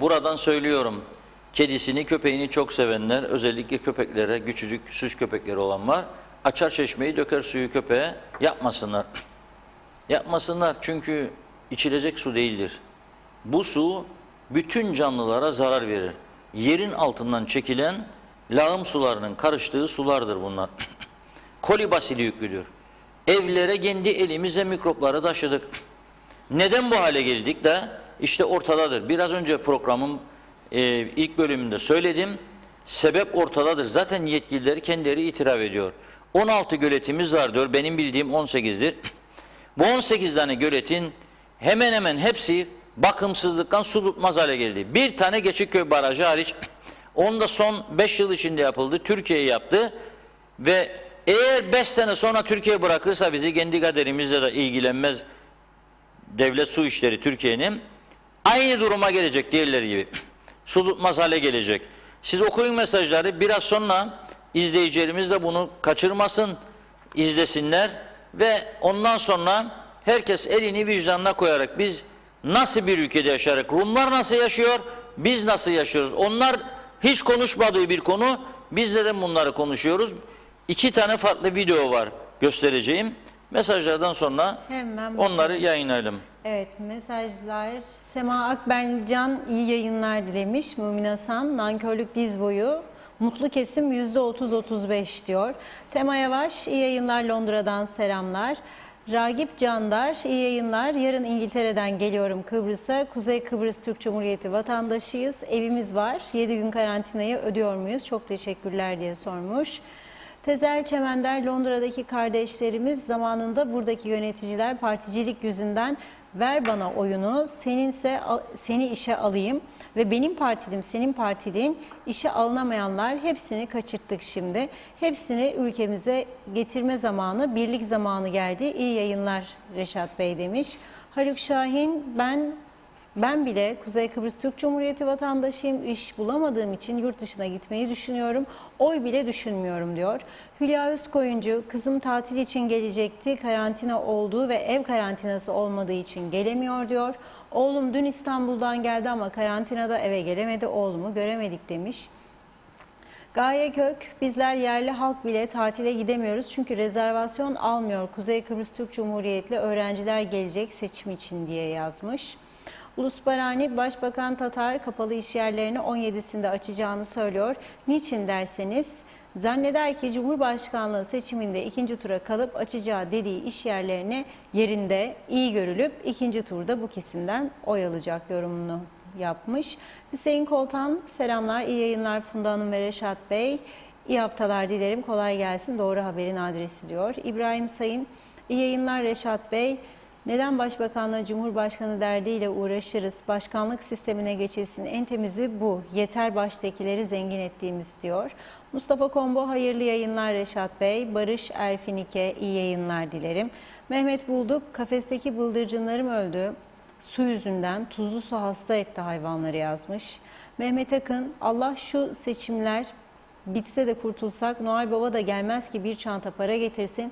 Buradan söylüyorum. Kedisini, köpeğini çok sevenler, özellikle köpeklere, küçücük süs köpekleri olan var. Açar çeşmeyi, döker suyu köpeğe, yapmasınlar. Yapmasınlar çünkü içilecek su değildir. Bu su bütün canlılara zarar verir. Yerin altından çekilen lağım sularının karıştığı sulardır bunlar. Kolibasili yüklüdür. Evlere kendi elimizle mikropları taşıdık. Neden bu hale geldik de işte ortadadır. Biraz önce programın ilk bölümünde söyledim. Sebep ortadadır. Zaten yetkilileri kendileri itiraf ediyor. 16 göletimiz var diyor. Benim bildiğim 18'dir. Bu 18 tane göletin hemen hemen hepsi bakımsızlıktan su tutmaz hale geldi. Bir tane Geçikköy Barajı hariç, onu da son 5 yıl içinde yapıldı. Türkiye yaptı ve eğer 5 sene sonra Türkiye bırakırsa bizi, kendi kaderimizle de ilgilenmez devlet su işleri Türkiye'nin, aynı duruma gelecek diğerleri gibi. Su tutmaz hale gelecek. Siz okuyun mesajları, biraz sonra izleyicilerimiz de bunu kaçırmasın, izlesinler ve ondan sonra herkes elini vicdanına koyarak biz nasıl bir ülkede yaşayarak, Rumlar nasıl yaşıyor, biz nasıl yaşıyoruz? Onlar hiç konuşmadığı bir konu, biz neden bunları konuşuyoruz? 2 tane farklı video var göstereceğim. Mesajlardan sonra Hemen onları yayınlayalım. Evet, mesajlar. Sema Akbencan iyi yayınlar dilemiş. Mümin Hasan, nankörlük diz boyu. Mutlu kesim %30-35 diyor. Tema Yavaş, iyi yayınlar, Londra'dan selamlar. Ragip Candar, iyi yayınlar. Yarın İngiltere'den geliyorum Kıbrıs'a. Kuzey Kıbrıs Türk Cumhuriyeti vatandaşıyız. Evimiz var. 7 gün karantinayı ödüyor muyuz? Çok teşekkürler diye sormuş. Tezer Çemender, Londra'daki kardeşlerimiz zamanında buradaki yöneticiler particilik yüzünden ver bana oyunu, seninse seni işe alayım ve benim partilim senin partiliğin, işe alınamayanlar hepsini kaçırttık şimdi. Hepsini ülkemize getirme zamanı, birlik zamanı geldi. İyi yayınlar Reşat Bey demiş. Haluk Şahin, ben bile Kuzey Kıbrıs Türk Cumhuriyeti vatandaşıyım. İş bulamadığım için yurt dışına gitmeyi düşünüyorum. Oy bile düşünmüyorum diyor. Hülya Özkoyuncu, kızım tatil için gelecekti. Karantina olduğu ve ev karantinası olmadığı için gelemiyor diyor. Oğlum dün İstanbul'dan geldi ama karantinada eve gelemedi. Oğlumu göremedik demiş. Gaye Kök, bizler yerli halk bile tatile gidemiyoruz çünkü rezervasyon almıyor. Kuzey Kıbrıs Türk Cumhuriyetli öğrenciler gelecek seçim için diye yazmış. Ulus Barani, Başbakan Tatar kapalı iş yerlerini 17'sinde açacağını söylüyor. Niçin derseniz, zanneder ki Cumhurbaşkanlığı seçiminde 2. tura kalıp açacağı dediği iş yerlerine yerinde iyi görülüp 2. turda bu kesimden oy alacak yorumunu yapmış. Hüseyin Koltan selamlar, iyi yayınlar Funda Hanım ve Reşat Bey. İyi haftalar dilerim, kolay gelsin. Doğru haberin adresi diyor. İbrahim Sayın, iyi yayınlar Reşat Bey. Neden Başbakanla Cumhurbaşkanı derdiyle uğraşırız? Başkanlık sistemine geçilsin. En temizi bu. Yeter baştakileri zengin ettiğimiz diyor. Mustafa Kombo hayırlı yayınlar Reşat Bey. Barış Erfinike iyi yayınlar dilerim. Mehmet Bulduk kafesteki bıldırcınlarım öldü. Su yüzünden tuzlu su hasta etti hayvanları yazmış. Mehmet Akın Allah şu seçimler bitse de kurtulsak Noel Baba da gelmez ki bir çanta para getirsin.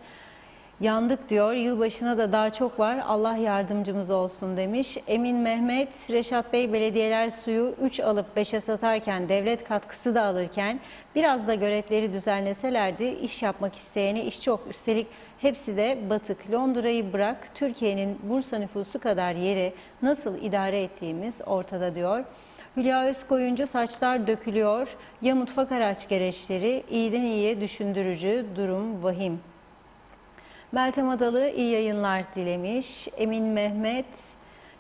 Yandık diyor. Yılbaşına da daha çok var. Allah yardımcımız olsun demiş. Emin Mehmet, Reşat Bey belediyeler suyu 3 alıp 5'e satarken devlet katkısı da alırken biraz da göletleri düzenleselerdi iş yapmak isteyene iş çok. Üstelik hepsi de batık. Londra'yı bırak Türkiye'nin Bursa nüfusu kadar yeri nasıl idare ettiğimiz ortada diyor. Hülya Özkoyuncu saçlar dökülüyor. Ya mutfak araç gereçleri iyiden iyiye düşündürücü durum vahim. Meltem Adalı iyi yayınlar dilemiş. Emin Mehmet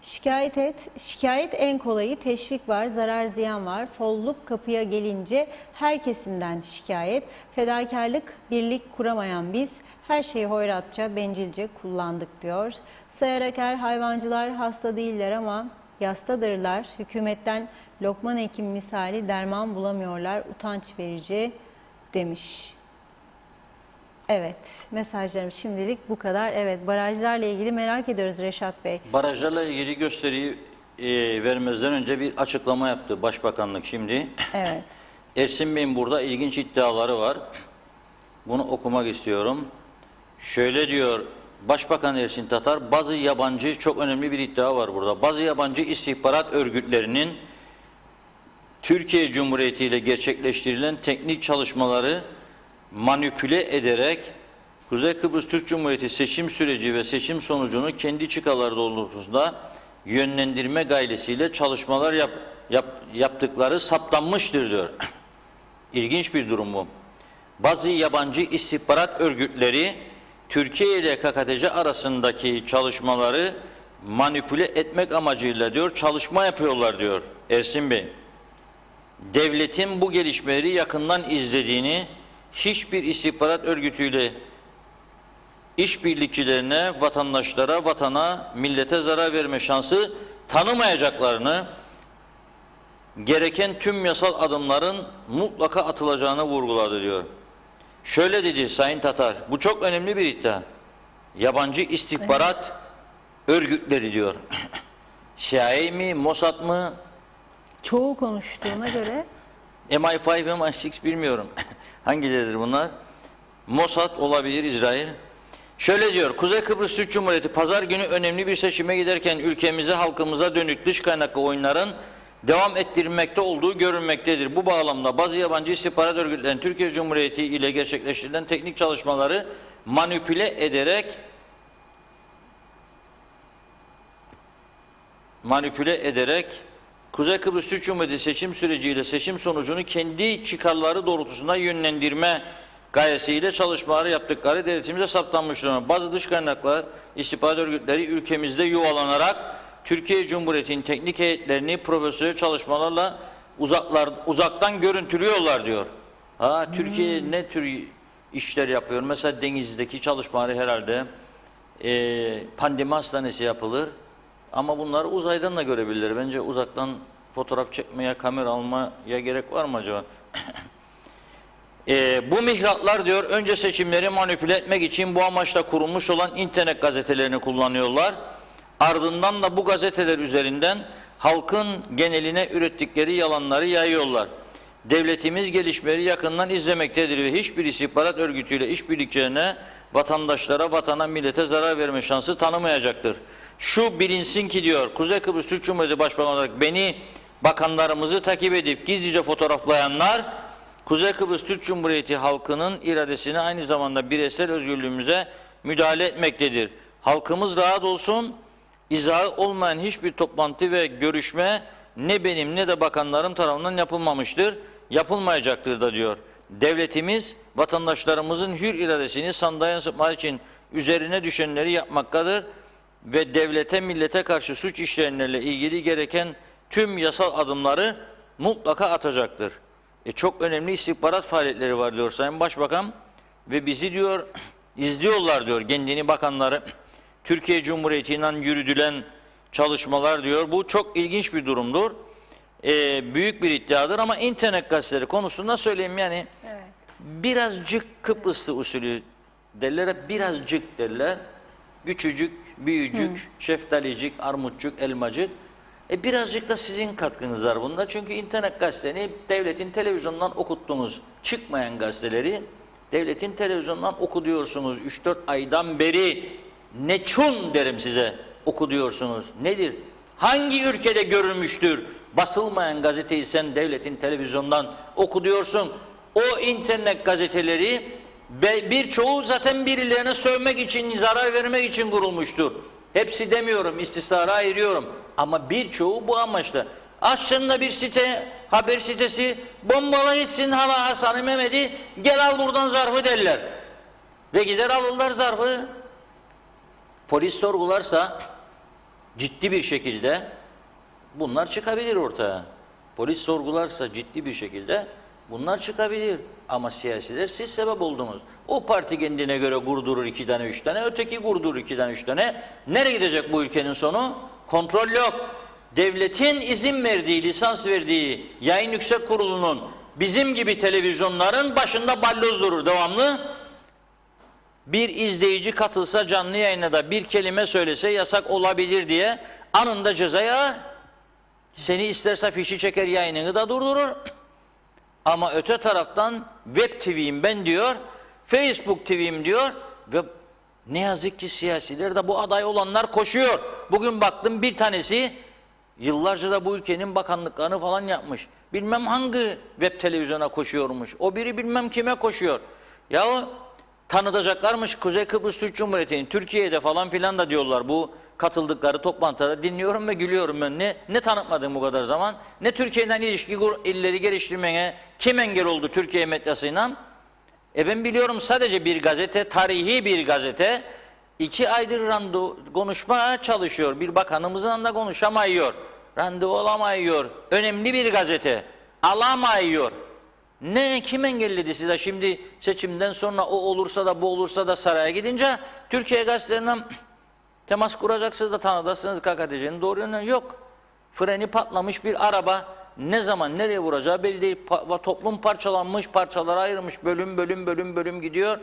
şikayet et. Şikayet en kolayı, teşvik var, zarar ziyan var. Folluk kapıya gelince her kesimden şikayet. Fedakarlık, birlik kuramayan biz her şeyi hoyratça, bencilce kullandık diyor. Sayar Aker hayvancılar hasta değiller ama yastadırlar. Hükümetten Lokman Hekim misali derman bulamıyorlar. Utanç verici demiş. Evet, mesajlarım şimdilik bu kadar. Evet, barajlarla ilgili merak ediyoruz Reşat Bey. Barajlarla ilgili gösteriyi vermezden önce bir açıklama yaptı Başbakanlık şimdi. Evet. Ersin Bey'in burada ilginç iddiaları var. Bunu okumak istiyorum. Şöyle diyor Başbakan Ersin Tatar, bazı yabancı, çok önemli bir iddia var burada. Bazı yabancı istihbarat örgütlerinin Türkiye Cumhuriyeti ile gerçekleştirilen teknik çalışmaları manipüle ederek Kuzey Kıbrıs Türk Cumhuriyeti seçim süreci ve seçim sonucunu kendi çıkarları doğrultusunda yönlendirme gayresiyle çalışmalar yaptıkları saptanmıştır diyor. İlginç bir durum bu. Bazı yabancı istihbarat örgütleri Türkiye ile KKTC arasındaki çalışmaları manipüle etmek amacıyla diyor çalışma yapıyorlar diyor Ersin Bey. Devletin bu gelişmeleri yakından izlediğini, hiçbir istihbarat örgütüyle işbirlikçilerine, vatandaşlara, vatana, millete zarar verme şansı tanımayacaklarını, gereken tüm yasal adımların mutlaka atılacağını vurguladı diyor. Şöyle dedi Sayın Tatar, bu çok önemli bir iddia. Yabancı istihbarat örgütleri diyor. CIA mi, Mossad mı? Çoğu konuştuğuna göre. MI5, MI6 bilmiyorum. Hangileridir bunlar? Mossad olabilir, İsrail. Şöyle diyor, Kuzey Kıbrıs Türk Cumhuriyeti pazar günü önemli bir seçime giderken ülkemize, halkımıza dönük dış kaynaklı oyunların devam ettirilmekte olduğu görülmektedir. Bu bağlamda bazı yabancı istihbarat örgütlerinin Türkiye Cumhuriyeti ile gerçekleştirilen teknik çalışmaları manipüle ederek Kuzey Kıbrıs Türk Cumhuriyeti seçim süreciyle seçim sonucunu kendi çıkarları doğrultusunda yönlendirme gayesiyle çalışmaları yaptıkları devletimize saptanmıştır. Bazı dış kaynaklı istihbarat örgütleri ülkemizde yuvallanarak Türkiye Cumhuriyeti'nin teknik heyetlerini profesyonel çalışmalarla uzaktan görüntülüyorlar diyor. Türkiye ne tür işler yapıyor? Mesela Denizli'deki çalışmaları herhalde pandemi hastanesi yapılır. Ama bunları uzaydan da görebilirler. Bence uzaktan fotoğraf çekmeye, kamera almaya gerek var mı acaba? Bu mihraklar diyor önce seçimleri manipüle etmek için bu amaçla kurulmuş olan internet gazetelerini kullanıyorlar. Ardından da bu gazeteler üzerinden halkın geneline ürettikleri yalanları yayıyorlar. Devletimiz gelişmeleri yakından izlemektedir ve hiçbir istihbarat örgütüyle işbirlikçilerine, vatandaşlara, vatana, millete zarar verme şansı tanımayacaktır. Şu bilinsin ki diyor Kuzey Kıbrıs Türk Cumhuriyeti Başbakanı olarak beni, bakanlarımızı takip edip gizlice fotoğraflayanlar Kuzey Kıbrıs Türk Cumhuriyeti halkının iradesine, aynı zamanda bireysel özgürlüğümüze müdahale etmektedir. Halkımız rahat olsun, izahı olmayan hiçbir toplantı ve görüşme ne benim ne de bakanlarım tarafından yapılmamıştır, yapılmayacaktır da diyor. Devletimiz vatandaşlarımızın hür iradesini sandığa yansıtmak için üzerine düşenleri yapmaktadır ve devlete, millete karşı suç işleyenlerle ilgili gereken tüm yasal adımları mutlaka atacaktır. Çok önemli istihbarat faaliyetleri var diyor Sayın Başbakan ve bizi diyor izliyorlar diyor kendini bakanları. Türkiye Cumhuriyeti'nden yürütülen çalışmalar diyor. Bu çok ilginç bir durumdur. Büyük bir iddiadır ama internet gazeteleri konusunda söyleyeyim yani Evet. birazcık Kıbrıslı usulü derler, hep birazcık derler. Küçücük, büyücük, şeftalicik, armutcuk, elmacık. Birazcık da sizin katkınız var bunda. Çünkü internet gazeteni devletin televizyondan okuttuğunuz çıkmayan gazeteleri devletin televizyondan okuduyorsunuz. 3-4 aydan beri neçun derim size okuduyorsunuz. Nedir? Hangi ülkede görülmüştür? Basılmayan gazeteyi sen devletin televizyondan okuduyorsun. O internet gazeteleri birçoğu zaten birilerine sövmek için, zarar vermek için kurulmuştur. Hepsi demiyorum, istisnara ayırıyorum. Ama birçoğu bu amaçla. Aşağında bir site, haber sitesi, bombala gitsin hala Hasan-ı Mehmet'i, gel al buradan zarfı derler. Ve gider alırlar zarfı. Polis sorgularsa ciddi bir şekilde bunlar çıkabilir ortaya. Polis sorgularsa ciddi bir şekilde bunlar çıkabilir. Ama siyasiler siz sebep oldunuz. O parti kendine göre kurdurur 2 tane 3 tane, öteki kurdurur 2 tane 3 tane. Nereye gidecek bu ülkenin sonu? Kontrol yok. Devletin izin verdiği, lisans verdiği yayın yüksek kurulunun bizim gibi televizyonların başında balloz durur devamlı. Bir izleyici katılsa canlı yayına da bir kelime söylese yasak olabilir diye anında cezaya, seni isterse fişi çeker, yayınını da durdurur. Ama öte taraftan web TV'yim ben diyor, Facebook TV'yim diyor ve ne yazık ki siyasiler de bu aday olanlar koşuyor. Bugün baktım bir tanesi yıllarca da bu ülkenin bakanlıklarını falan yapmış. Bilmem hangi web televizyona koşuyormuş. O biri bilmem kime koşuyor. Yahu tanıtacaklarmış Kuzey Kıbrıs Türk Cumhuriyeti'nin Türkiye'de falan filan da diyorlar bu katıldıkları toplantıda. Dinliyorum ve gülüyorum ben. Ne tanıtmadım bu kadar zaman? Ne Türkiye'den illeri geliştirmeye kim engel oldu Türkiye medyasıyla? Ben biliyorum sadece bir gazete, tarihi bir gazete 2 aydır randevu konuşmaya çalışıyor. Bir bakanımızla da konuşamıyor. Randevu alamıyor. Önemli bir gazete. Alamıyor. Ne, kim engelledi size şimdi seçimden sonra o olursa da bu olursa da saraya gidince Türkiye gazetelerinden temas kuracaksınız da tanıdırsınız KKTC'nin doğru yönden yok. Freni patlamış bir araba ne zaman nereye vuracağı belli değil. Toplum parçalanmış, parçalara ayrılmış, bölüm gidiyor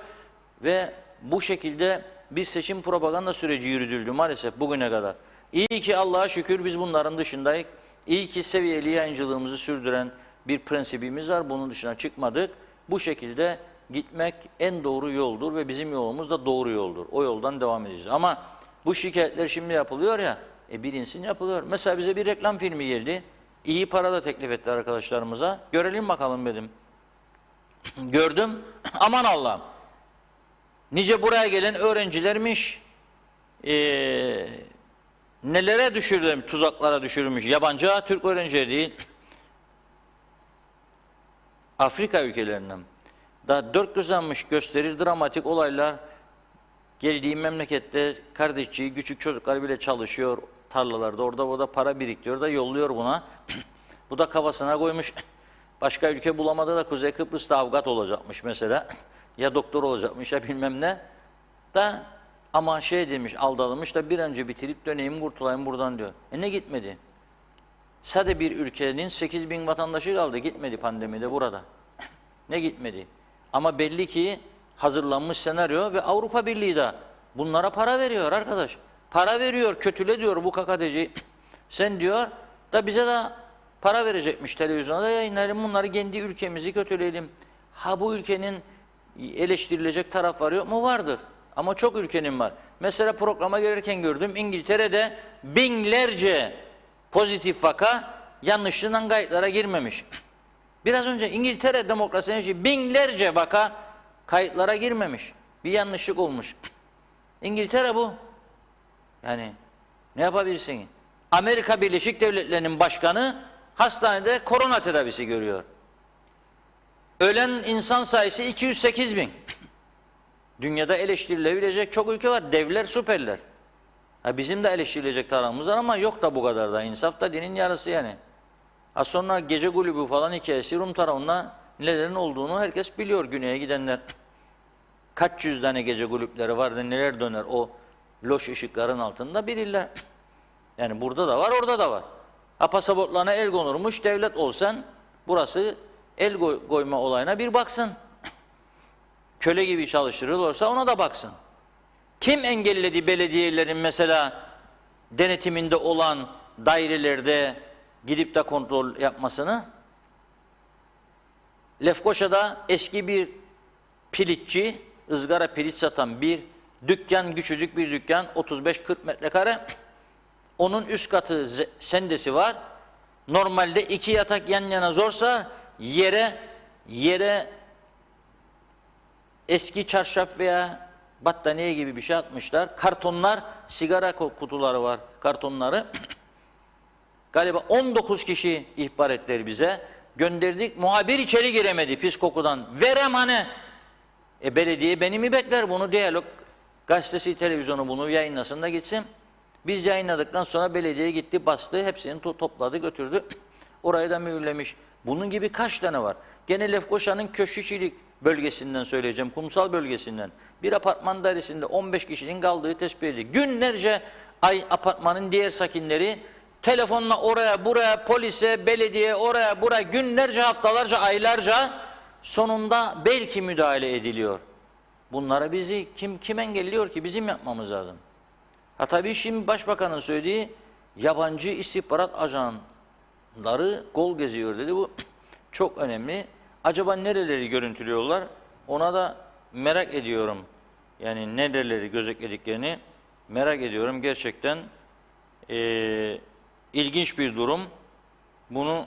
ve bu şekilde bir seçim propaganda süreci yürütüldü maalesef bugüne kadar. İyi ki Allah'a şükür biz bunların dışındayız. İyi ki seviyeli yayıncılığımızı sürdüren bir prensibimiz var. Bunun dışına çıkmadık. Bu şekilde gitmek en doğru yoldur ve bizim yolumuz da doğru yoldur. O yoldan devam edeceğiz. Ama bu şikayetler şimdi yapılıyor ya, bilinsin yapılıyor. Mesela bize bir reklam filmi geldi. İyi para da teklif etti arkadaşlarımıza. Görelim bakalım dedim. Gördüm. Aman Allah'ım. Nice buraya gelen öğrencilermiş. Nelere düşürülmüş, tuzaklara düşürülmüş. Yabancı, Türk öğrencileri değil. Afrika ülkelerinden. Daha 4 gözlenmiş gösterir dramatik olaylar. Geldiği memlekette kardeşçiği, küçük çocuklar bile çalışıyor tarlalarda. Orada para biriktiriyor da yolluyor buna. Bu da kafasına koymuş. Başka ülke bulamadı da Kuzey Kıbrıs'ta avukat olacakmış mesela. Ya doktor olacakmış ya bilmem ne. Da ama şey demiş, aldatılmış da bir önce bitirip döneyim kurtulayım buradan diyor. Ne gitmedi? Sadece bir ülkenin 8.000 vatandaşı kaldı. Gitmedi pandemide burada. Ne gitmedi? Ama belli ki hazırlanmış senaryo ve Avrupa Birliği de bunlara para veriyor arkadaş. Para veriyor, kötüle diyor bu KKTC'yi. Sen diyor da bize de para verecekmiş, televizyona da yayınlayalım bunları, kendi ülkemizi kötüleyelim. Ha bu ülkenin eleştirilecek taraf var yok mu? Vardır. Ama çok ülkenin var. Mesela programa gelirken gördüm İngiltere'de binlerce pozitif vaka yanlışlığından kayıtlara girmemiş. Biraz önce İngiltere demokrasinin binlerce vaka kayıtlara girmemiş. Bir yanlışlık olmuş. İngiltere bu. Yani ne yapabilirsin? Amerika Birleşik Devletleri'nin başkanı hastanede korona tedavisi görüyor. Ölen insan sayısı 208.000. Dünyada eleştirilebilecek çok ülke var. Devler süperler. Ha, bizim de eleştirilecek tarafımız var ama yok da bu kadar da. İnsaf da dinin yarısı yani. Az sonra gece kulübü falan hikayesi Rum tarafında nelerin olduğunu herkes biliyor, güneye gidenler. Kaç yüz tane gece kulüpleri vardı, neler döner o loş ışıkların altında bilirler. Yani burada da var, orada da var. Ha, pasaportlarına el konurmuş, devlet olsan burası el koyma olayına bir baksın. Köle gibi çalıştırılırsa ona da baksın. Kim engelledi belediyelerin mesela denetiminde olan dairelerde gidip de kontrol yapmasını? Lefkoşa'da eski bir pilitçi, ızgara pilit satan bir dükkan, küçücük bir dükkan, 35-40 metrekare. Onun üst katı sendesi var. Normalde 2 yatak yan yana zorsa yere eski çarşaf veya battaniye gibi bir şey atmışlar. Kartonlar, sigara kutuları var, kartonları. Galiba 19 kişi ihbar ettiler bize. Gönderdik, muhabir içeri giremedi pis kokudan. Verem hani. Belediye beni mi bekler bunu? Diyalog gazetesi, televizyonu bunu yayınlasın da gitsin. Biz yayınladıktan sonra belediye gitti, bastı, hepsini topladı, götürdü. Orayı da mühürlemiş. Bunun gibi kaç tane var? Gene Lefkoşa'nın Köşkçilik bölgesinden söyleyeceğim, kumsal bölgesinden. Bir apartman dairesinde 15 kişinin kaldığı tespit edildi. Günlerce apartmanın diğer sakinleri telefonla oraya buraya, polise, belediye, oraya buraya, günlerce, haftalarca, aylarca sonunda belki müdahale ediliyor. Bunlara bizi kim engelliyor ki? Bizim yapmamız lazım. Ha tabii şimdi başbakanın söylediği yabancı istihbarat ajanları kol geziyor dedi. Bu çok önemli. Acaba nereleri görüntülüyorlar? Ona da merak ediyorum. Yani nereleri gözetlediklerini merak ediyorum. Gerçekten ilginç bir durum. Bunu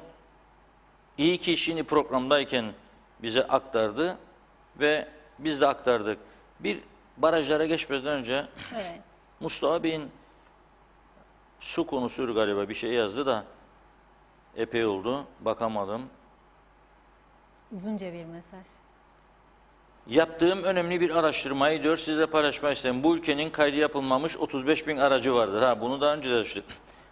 iyi ki şimdi programdayken bize aktardı ve biz de aktardık. Bir barajlara geçmeden önce Evet. Mustafa Bey'in su konusu galiba bir şey yazdı da epey oldu. Bakamadım. Uzunca bir mesaj. Yaptığım önemli bir araştırmayı diyor sizle paylaşmak istedim. Bu ülkenin kaydı yapılmamış 35 bin aracı vardır. Ha, bunu daha önce de düşündüm.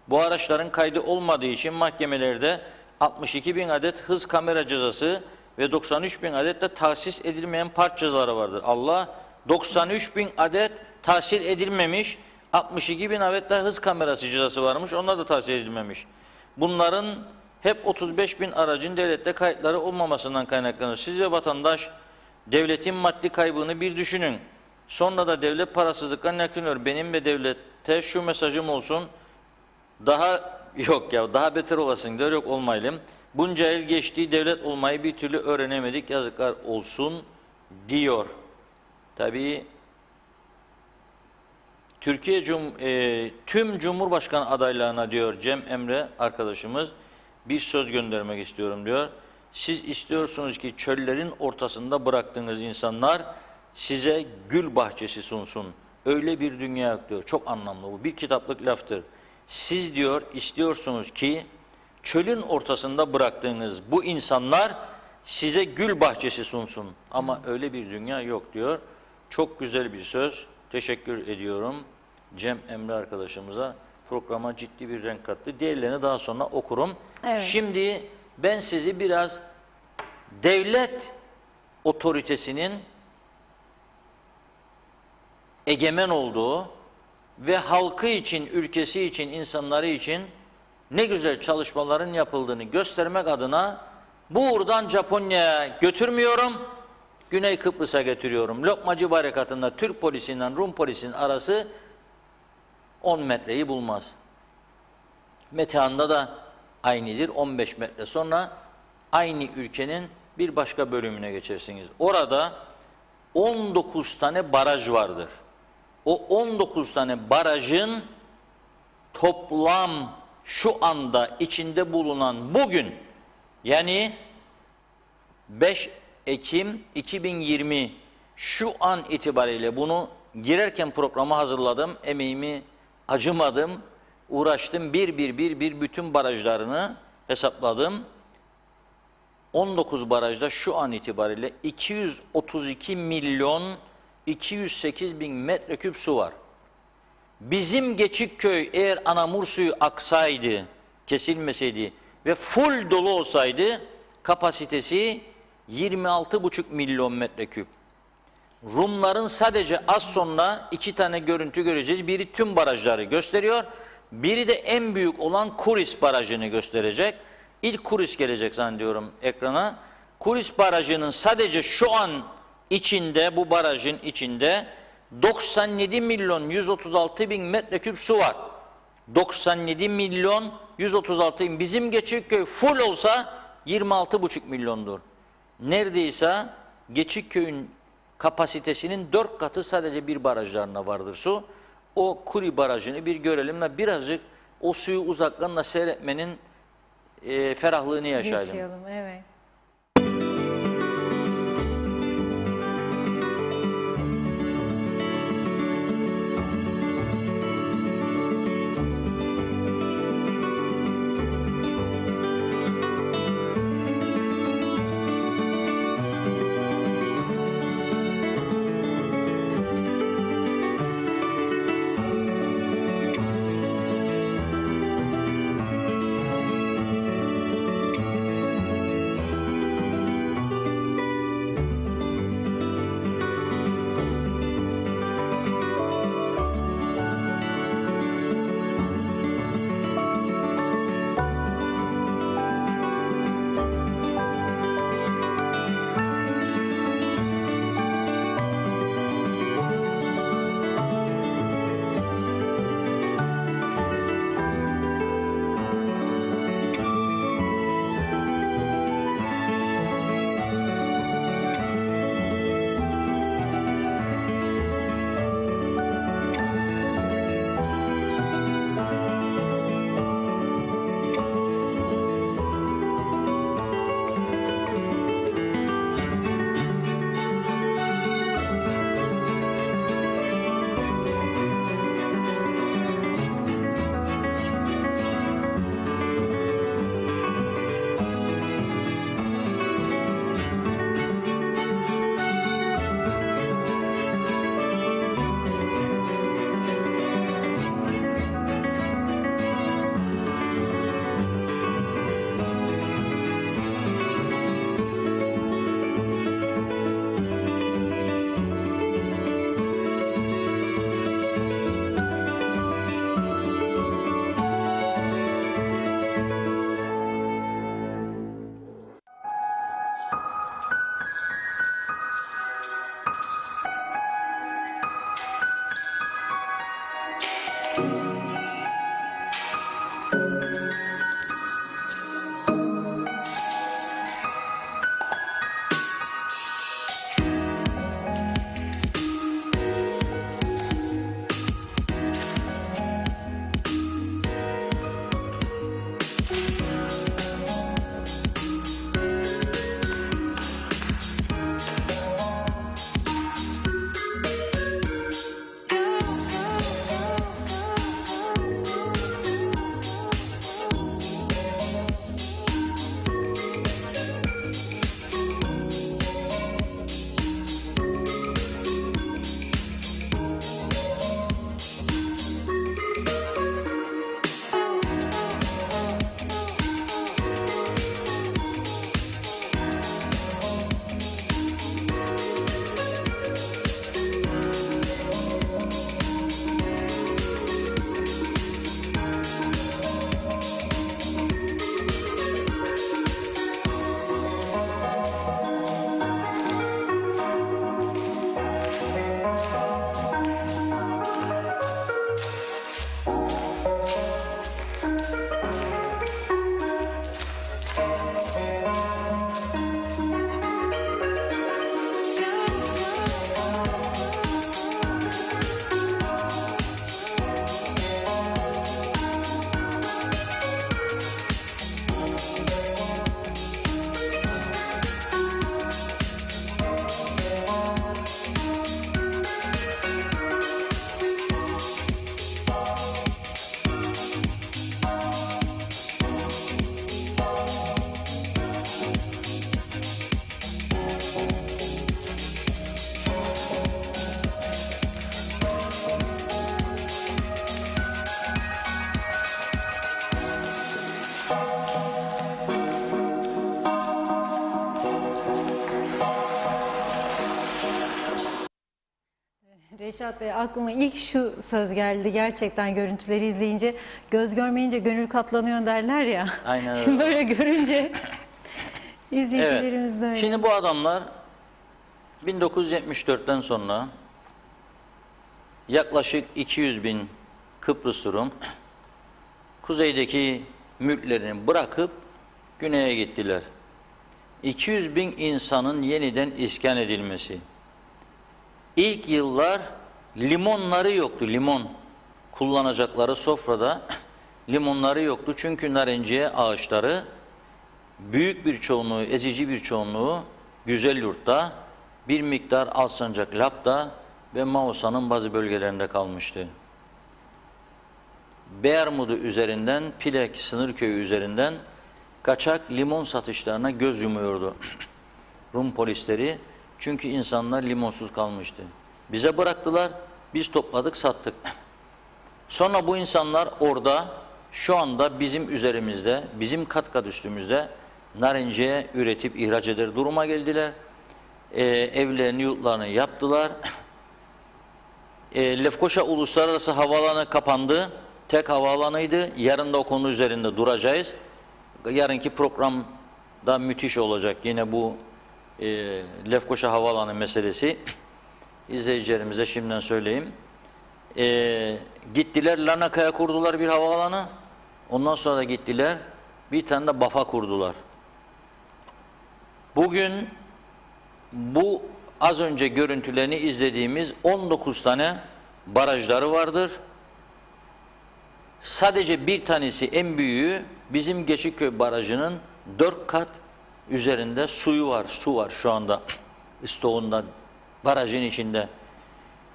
Bu araçların kaydı olmadığı için mahkemelerde 62 bin adet hız kamera cezası ve 93 bin adet de tahsis edilmeyen park cezaları vardır. Allah, 93 bin adet tahsil edilmemiş, 62 bin adet de hız kamerası cezası varmış, onlar da tahsil edilmemiş. Bunların hep 35 bin aracın devlette kayıtları olmamasından kaynaklanır. Siz ve vatandaş devletin maddi kaybını bir düşünün. Sonra da devlet parasızlıktan yakınıyor. Benim ve devlete şu mesajım olsun. Daha beter olasın diyor, yok olmayalım. Bunca yıl geçti, devlet olmayı bir türlü öğrenemedik, yazıklar olsun diyor. Tabii tüm Cumhurbaşkanı adaylarına diyor Cem Emre arkadaşımız bir söz göndermek istiyorum diyor. Siz istiyorsunuz ki çöllerin ortasında bıraktığınız insanlar size gül bahçesi sunsun. Öyle bir dünya yok diyor. Çok anlamlı bu. Bir kitaplık laftır. Siz diyor istiyorsunuz ki çölün ortasında bıraktığınız bu insanlar size gül bahçesi sunsun. Ama öyle bir dünya yok diyor. Çok güzel bir söz. Teşekkür ediyorum Cem Emre arkadaşımıza. Programa ciddi bir renk kattı. Diğerlerini daha sonra okurum. Evet. Şimdi ben sizi biraz devlet otoritesinin egemen olduğu ve halkı için, ülkesi için, insanları için ne güzel çalışmaların yapıldığını göstermek adına buradan Japonya'ya götürmüyorum, Güney Kıbrıs'a getiriyorum. Lokmacı Barakatı'nda Türk polisiyle Rum polisinin arası 10 metreyi bulmaz. Metehan'da da aynıdır. 15 metre sonra aynı ülkenin bir başka bölümüne geçersiniz. Orada 19 tane baraj vardır. O 19 tane barajın toplam şu anda içinde bulunan bugün, yani 5 Ekim 2020 şu an itibariyle, bunu girerken programa hazırladım, emeğimi acımadım, uğraştım, bir bütün barajlarını hesapladım. 19 barajda şu an itibariyle 232 milyon 208 bin metreküp su var. Bizim Geçikköy eğer Anamur suyu aksaydı, kesilmeseydi ve full dolu olsaydı kapasitesi 26,5 milyon metreküp. Rumların sadece az sonra 2 tane görüntü göreceğiz. Biri tüm barajları gösteriyor. Biri de en büyük olan Kuris Barajı'nı gösterecek. İlk Kuris gelecek zannediyorum ekrana. Kuris Barajı'nın sadece şu an içinde, bu barajın içinde 97 milyon 136 bin metreküp su var. 97 milyon 136 bin. Bizim Geçikköy full olsa 26,5 milyondur. Neredeyse Geçikköy'ün kapasitesinin 4 katı sadece bir barajlarına vardır su. O Kuri Barajı'nı bir görelim ve birazcık o suyu uzaktan da seyretmenin ferahlığını yaşayalım. Evet. Reşat Bey, aklıma ilk şu söz geldi. Gerçekten görüntüleri izleyince göz görmeyince gönül katlanıyor derler ya. Aynen öyle. Şimdi böyle görünce izleyicilerimiz de öyle. Şimdi bu adamlar 1974'ten sonra yaklaşık 200 bin Kıbrıs Rum kuzeydeki mülklerini bırakıp güneye gittiler. 200 bin insanın yeniden iskan edilmesi. İlk yıllar limonları yoktu, limon kullanacakları sofrada limonları yoktu. Çünkü narenciye ağaçları büyük bir çoğunluğu, ezici bir çoğunluğu Güzelyurt'ta, bir miktar Alsancak, Lap'ta ve Mausa'nın bazı bölgelerinde kalmıştı. Beyarmudu üzerinden, Pilek Sınırköyü üzerinden kaçak limon satışlarına göz yumuyordu Rum polisleri. Çünkü insanlar limonsuz kalmıştı. Bize bıraktılar, biz topladık, sattık. Sonra bu insanlar orada, şu anda bizim üzerimizde, bizim kat kat üstümüzde narenciye üretip ihraç eder duruma geldiler. Evlerini, yurtlarını yaptılar. Lefkoşa Uluslararası Havaalanı kapandı. Tek havaalanıydı. Yarın da o konu üzerinde duracağız. Yarınki programda müthiş olacak yine bu Lefkoşa Havaalanı meselesi. İzleyicilerimize şimdiden söyleyeyim. Gittiler Larnaka'ya kurdular bir havaalanı. Ondan sonra da gittiler bir tane de Baf'a kurdular. Bugün bu az önce görüntülerini izlediğimiz 19 tane barajları vardır. Sadece bir tanesi, en büyüğü, bizim Geçikköy Barajı'nın 4 kat üzerinde suyu var. Su var şu anda stoğunda, barajın içinde.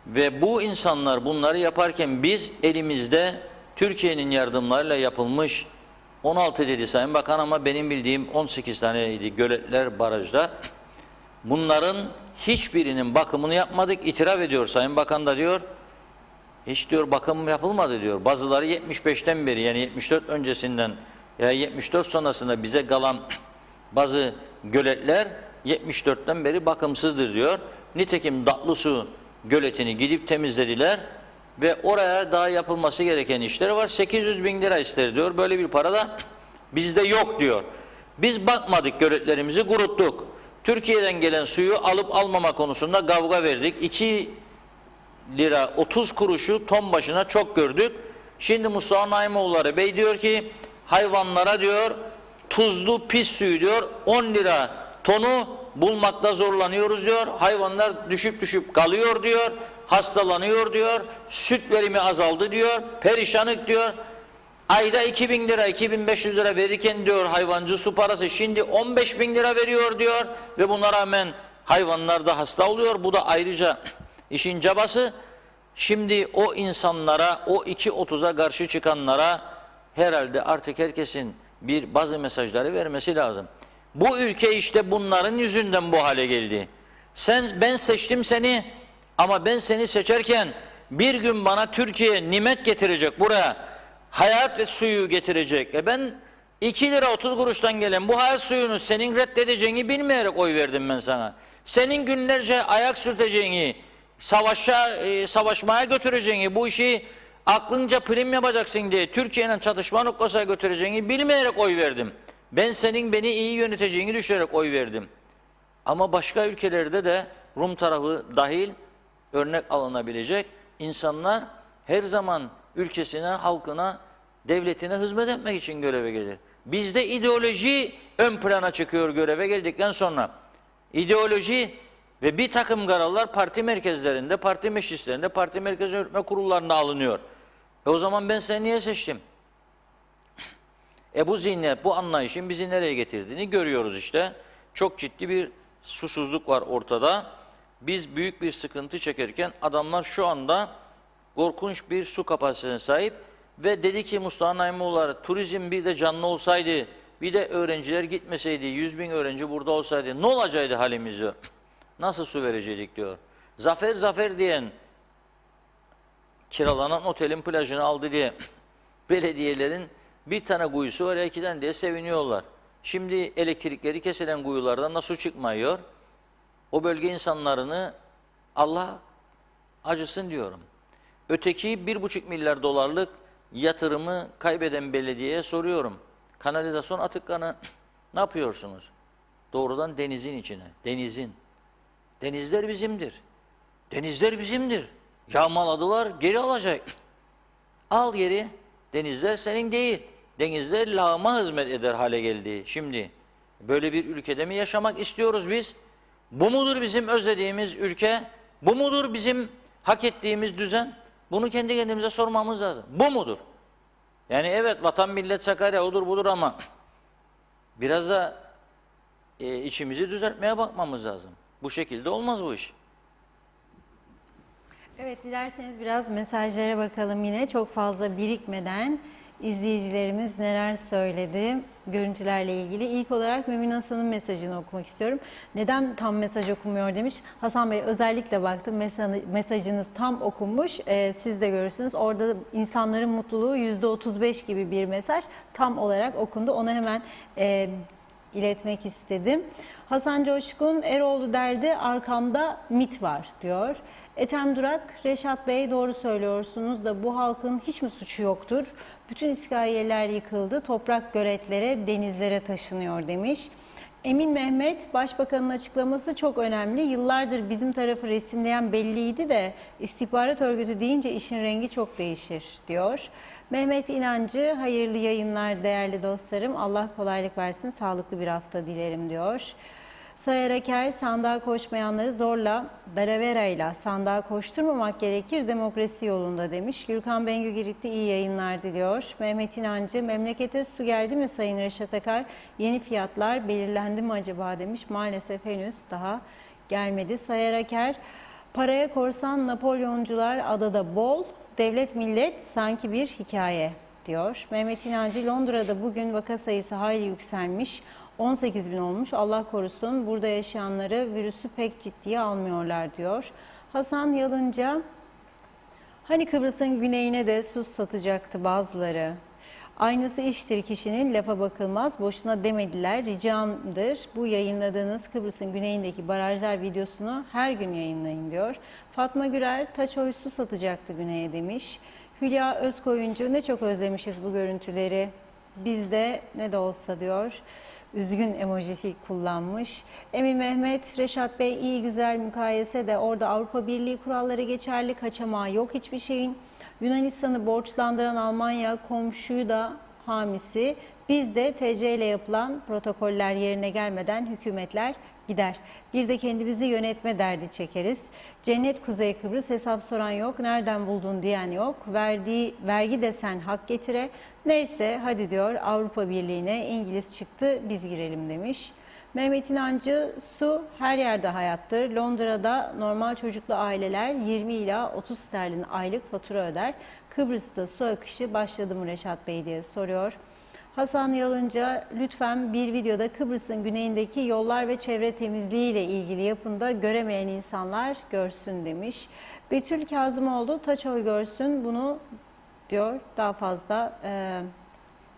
Ve bu insanlar bunları yaparken biz elimizde Türkiye'nin yardımlarıyla yapılmış 16 dedi Sayın Bakan ama benim bildiğim 18 taneydi göletler, barajlar. Bunların hiçbirinin bakımını yapmadık. İtiraf ediyor Sayın Bakan da diyor. Hiç diyor bakım yapılmadı diyor. Bazıları 75'ten beri, yani 74 öncesinden ya 74 sonrasında bize kalan bazı göletler 74'ten beri bakımsızdır diyor. Nitekim Tatlısu göletini gidip temizlediler ve oraya daha yapılması gereken işler var. 800 bin lira ister diyor. Böyle bir para da bizde yok diyor. Biz bakmadık, göletlerimizi kuruttuk. Türkiye'den gelen suyu alıp almama konusunda kavga verdik. 2 lira 30 kuruşu ton başına çok gördük. Şimdi Mustafa Naimoğulları Bey diyor ki hayvanlara diyor tuzlu pis suyu diyor 10 lira tonu bulmakta zorlanıyoruz diyor. Hayvanlar düşüp kalıyor diyor. Hastalanıyor diyor. Süt verimi azaldı diyor. Perişanlık diyor. Ayda 2000 lira, 2500 lira verirken diyor hayvancı su parası şimdi 15 bin lira veriyor diyor. Ve buna rağmen hayvanlar da hasta oluyor. Bu da ayrıca işin cabası. Şimdi o insanlara, o 2.30'a karşı çıkanlara herhalde artık herkesin bazı mesajları vermesi lazım. Bu ülke işte bunların yüzünden bu hale geldi. Ben seçtim seni ama ben seni seçerken bir gün bana Türkiye nimet getirecek buraya. Hayat ve suyu getirecek. Ben 2 lira 30 kuruştan gelen bu hayat suyunu senin reddedeceğini bilmeyerek oy verdim ben sana. Senin günlerce ayak sürteceğini, savaşmaya götüreceğini, bu işi aklınca prim yapacaksın diye Türkiye'nin çatışma noktasına götüreceğini bilmeyerek oy verdim. Ben senin beni iyi yöneteceğini düşünerek oy verdim. Ama başka ülkelerde de Rum tarafı dahil örnek alınabilecek insanlar her zaman ülkesine, halkına, devletine hizmet etmek için göreve gelir. Bizde ideoloji ön plana çıkıyor göreve geldikten sonra. İdeoloji ve bir takım kararlar parti merkezlerinde, parti meclislerinde, parti merkez yürütme kurullarında alınıyor. O zaman ben seni niye seçtim? Bu zihniyet, bu anlayışın bizi nereye getirdiğini görüyoruz işte. Çok ciddi bir susuzluk var ortada. Biz büyük bir sıkıntı çekerken adamlar şu anda korkunç bir su kapasitesine sahip ve dedi ki Mustafa Naimoğulları turizm bir de canlı olsaydı, bir de öğrenciler gitmeseydi, 100 bin öğrenci burada olsaydı ne olacaktı halimiz diyor. Nasıl su verecektik diyor. Zafer diyen kiralanan otelin plajını aldı diye belediyelerin bir tane kuyusu var, 2'den diye seviniyorlar. Şimdi elektrikleri kesilen kuyulardan da su çıkmıyor. O bölge insanlarını Allah acısın diyorum. Öteki 1,5 milyar dolarlık yatırımı kaybeden belediyeye soruyorum. Kanalizasyon atıklarını ne yapıyorsunuz? Doğrudan denizin içine. Denizin. Denizler bizimdir. Denizler bizimdir. Yağmaladılar, geri alacak. Al geri. Denizler senin değil. Denizler lağıma hizmet eder hale geldi şimdi. Böyle bir ülkede mi yaşamak istiyoruz biz? Bu mudur bizim özlediğimiz ülke? Bu mudur bizim hak ettiğimiz düzen? Bunu kendi kendimize sormamız lazım. Bu mudur? Yani evet, vatan millet Sakarya odur budur ama biraz da içimizi düzeltmeye bakmamız lazım. Bu şekilde olmaz bu iş. Evet, dilerseniz biraz mesajlara bakalım yine. Çok fazla birikmeden izleyicilerimiz neler söyledi görüntülerle ilgili. İlk olarak Mümin Hasan'ın mesajını okumak istiyorum. Neden tam mesaj okumuyor demiş. Hasan Bey, özellikle baktım, mesajınız tam okunmuş. Siz de görürsünüz. Orada insanların mutluluğu %35 gibi bir mesaj tam olarak okundu. Onu hemen iletmek istedim. Hasan Coşkun, Eroğlu derdi arkamda MİT var diyor. Ethem Durak, Reşat Bey doğru söylüyorsunuz da bu halkın hiç mi suçu yoktur? Bütün iskaiyeler yıkıldı, toprak göletlere, denizlere taşınıyor demiş. Emin Mehmet, Başbakanın açıklaması çok önemli. Yıllardır bizim tarafı resimleyen belliydi de istihbarat örgütü deyince işin rengi çok değişir diyor. Mehmet İnancı, hayırlı yayınlar değerli dostlarım. Allah kolaylık versin, sağlıklı bir hafta dilerim diyor. Sayar Aker, sandığa koşmayanları zorla, dalaverayla sandığa koşturmamak gerekir demokrasi yolunda demiş. Gürkan Bengü Giritli iyi yayınlar diliyor. Mehmet İnancı, memlekete su geldi mi Sayın Reşat Akar? Yeni fiyatlar belirlendi mi acaba demiş. Maalesef henüz daha gelmedi. Sayar Aker, paraya korsan Napolyoncular adada bol, devlet millet sanki bir hikaye diyor. Mehmet İnancı, Londra'da bugün vaka sayısı hayli yükselmiş. 18 bin olmuş. Allah korusun. Burada yaşayanları virüsü pek ciddiye almıyorlar diyor. Hasan Yalınca, hani Kıbrıs'ın güneyine de su satacaktı bazıları. Aynısı iştir kişinin, lafa bakılmaz. Boşuna demediler. Ricamdır. Bu yayınladığınız Kıbrıs'ın güneyindeki barajlar videosunu her gün yayınlayın diyor. Fatma Gürer, Taçoy su satacaktı güneye demiş. Hülya Özkoyuncu, ne çok özlemişiz bu görüntüleri. Bizde ne de olsa diyor. Üzgün emojisi kullanmış. Emin Mehmet, Reşat Bey iyi güzel mukayese de orada Avrupa Birliği kuralları geçerli, kaçamağı yok hiçbir şeyin. Yunanistan'ı borçlandıran Almanya komşuyu da hamisi. Bizde TC ile yapılan protokoller yerine gelmeden hükümetler gider. Bir de kendimizi yönetme derdi çekeriz. Cennet Kuzey Kıbrıs, hesap soran yok, nereden buldun diyen yok. Verdiği vergi desen hak getire. Neyse hadi diyor, Avrupa Birliği'ne İngiliz çıktı, biz girelim demiş. Mehmet İnancı, su her yerde hayattır. Londra'da normal çocuklu aileler 20 ila 30 sterlin aylık fatura öder. Kıbrıs'ta su akışı başladı mı Reşat Bey diye soruyor. Hasan Yalınca, lütfen bir videoda Kıbrıs'ın güneyindeki yollar ve çevre temizliği ile ilgili yapında göremeyen insanlar görsün demiş. Betül Kazımoğlu, Taçoy görsün bunu diyor, daha fazla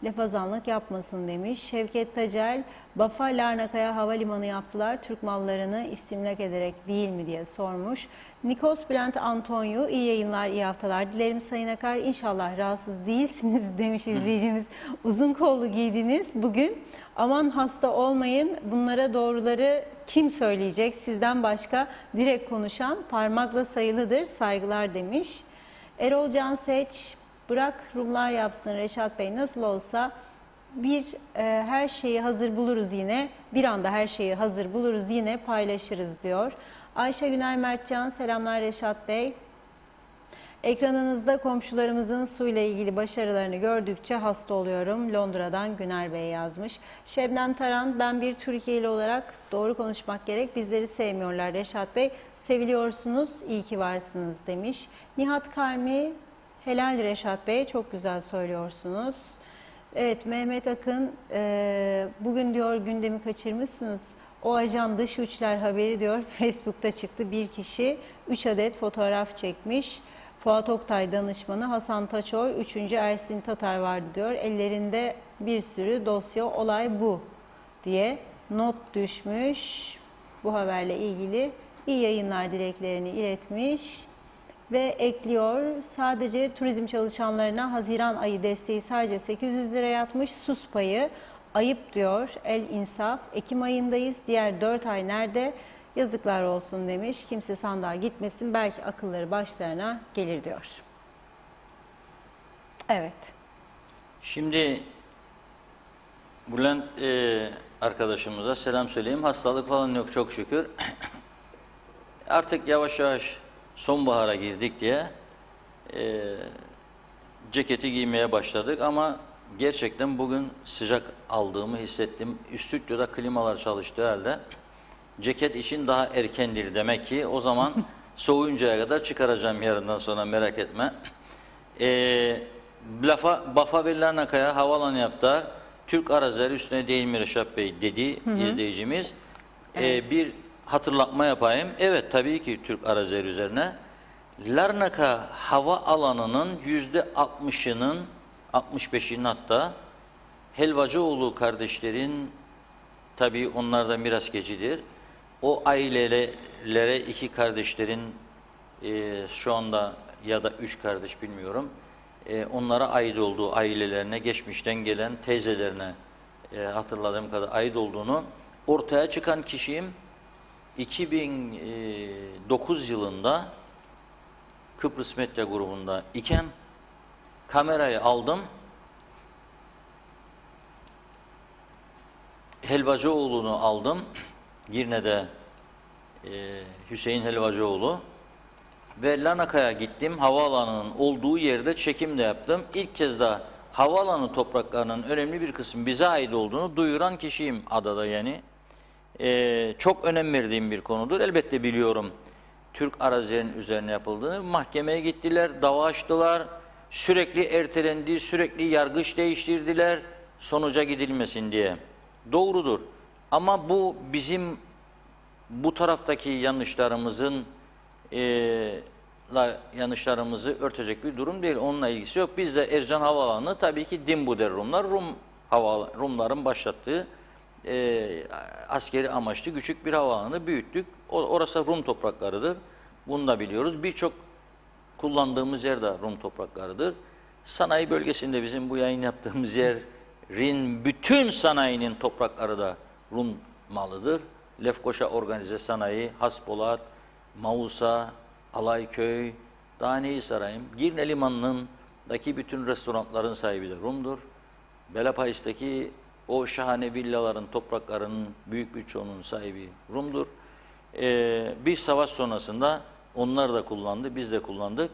lafazanlık yapmasın demiş. Şevket Tacel, Bafa Larnaka'ya havalimanı yaptılar, Türk mallarını istimlak ederek değil mi diye sormuş. Nikos Bülent Antonio, iyi yayınlar, iyi haftalar dilerim Sayın Akar. İnşallah rahatsız değilsiniz demiş izleyicimiz. Uzun kollu giydiniz bugün. Aman hasta olmayın, bunlara doğruları kim söyleyecek? Sizden başka direkt konuşan parmakla sayılıdır, saygılar demiş. Erol Canseç, bırak Rumlar yapsın Reşat Bey, nasıl olsa her şeyi hazır buluruz yine, bir anda her şeyi hazır buluruz yine paylaşırız diyor. Ayşe Güner Mertcan, selamlar Reşat Bey. Ekranınızda komşularımızın suyla ilgili başarılarını gördükçe hasta oluyorum. Londra'dan Güner Bey yazmış. Şebnem Taran, ben bir Türkiye'li olarak doğru konuşmak gerek, bizleri sevmiyorlar Reşat Bey. Seviliyorsunuz, iyi ki varsınız demiş. Nihat Karmi, helal Reşat Bey, çok güzel söylüyorsunuz. Evet, Mehmet Akın, bugün diyor gündemi kaçırmışsınız. O ajan dış güçler haberi diyor Facebook'ta çıktı. Bir kişi 3 adet fotoğraf çekmiş. Fuat Oktay danışmanı, Hasan Taçoy, 3. Ersin Tatar vardı diyor. Ellerinde bir sürü dosya, olay bu diye not düşmüş. Bu haberle ilgili iyi yayınlar dileklerini iletmiş. Ve ekliyor, sadece turizm çalışanlarına Haziran ayı desteği sadece 800 lira yatmış. Sus payı ayıp diyor El İnsaf. Ekim ayındayız, diğer 4 ay nerede? Yazıklar olsun demiş. Kimse sandığa gitmesin, belki akılları başlarına gelir diyor. Evet. Şimdi Bülent arkadaşımıza selam söyleyeyim. Hastalık falan yok çok şükür. Artık yavaş yavaş sonbahara girdik diye ceketi giymeye başladık ama gerçekten bugün sıcak aldığımı hissettim. Stüdyoda klimalar çalıştığı halde ceket için daha erkendir demek ki. O zaman soğuyuncaya kadar çıkaracağım yarından sonra, merak etme. Bafa ve Larnaka'ya havalanı yaptılar. Türk arazileri üstüne değil mi Reşat Bey dedi izleyicimiz. Evet. Bir hatırlatma yapayım. Evet, tabii ki Türk arazileri üzerine. Larnaka hava alanının %60'ının 65'inin hatta Helvacıoğlu kardeşlerin, tabii onlar da miras geçidir. O ailelere, iki kardeşlerin şu anda ya da 3 kardeş bilmiyorum. Onlara ait olduğu, ailelerine, geçmişten gelen teyzelerine hatırladığım kadar ait olduğunu ortaya çıkan kişiyim. 2009 yılında Kıbrıs Medya grubunda iken kamerayı aldım. Helvacıoğlu'nu aldım. Girne'de Hüseyin Helvacıoğlu. Ve Larnaka'ya gittim. Havaalanının olduğu yerde çekim de yaptım. İlk kez daha havaalanı topraklarının önemli bir kısmı bize ait olduğunu duyuran kişiyim adada yani. Çok önem verdiğim bir konudur. Elbette biliyorum Türk arazilerinin üzerine yapıldığını. Mahkemeye gittiler, dava açtılar. Sürekli ertelendi, sürekli yargıç değiştirdiler sonuca gidilmesin diye. Doğrudur. Ama bu bizim bu taraftaki yanlışlarımızı örtecek bir durum değil. Onunla ilgisi yok. Biz de Ercan Havaalanı tabii ki Dimbu der Rumlar. Rumların başlattığı askeri amaçlı küçük bir havaalanı büyüttük. Orası Rum topraklarıdır. Bunu da biliyoruz. Birçok kullandığımız yer de Rum topraklarıdır. Sanayi bölgesinde bizim bu yayın yaptığımız yerin bütün sanayinin toprakları da Rum malıdır. Lefkoşa Organize Sanayi, Haspolat, Mausa, Alayköy, daha neyi sarayım? Girne Limanı'ndaki bütün restoranların sahibi de Rum'dur. Belapais'teki o şahane villaların, topraklarının büyük bir çoğunun sahibi Rum'dur. Bir savaş sonrasında onlar da kullandı, biz de kullandık.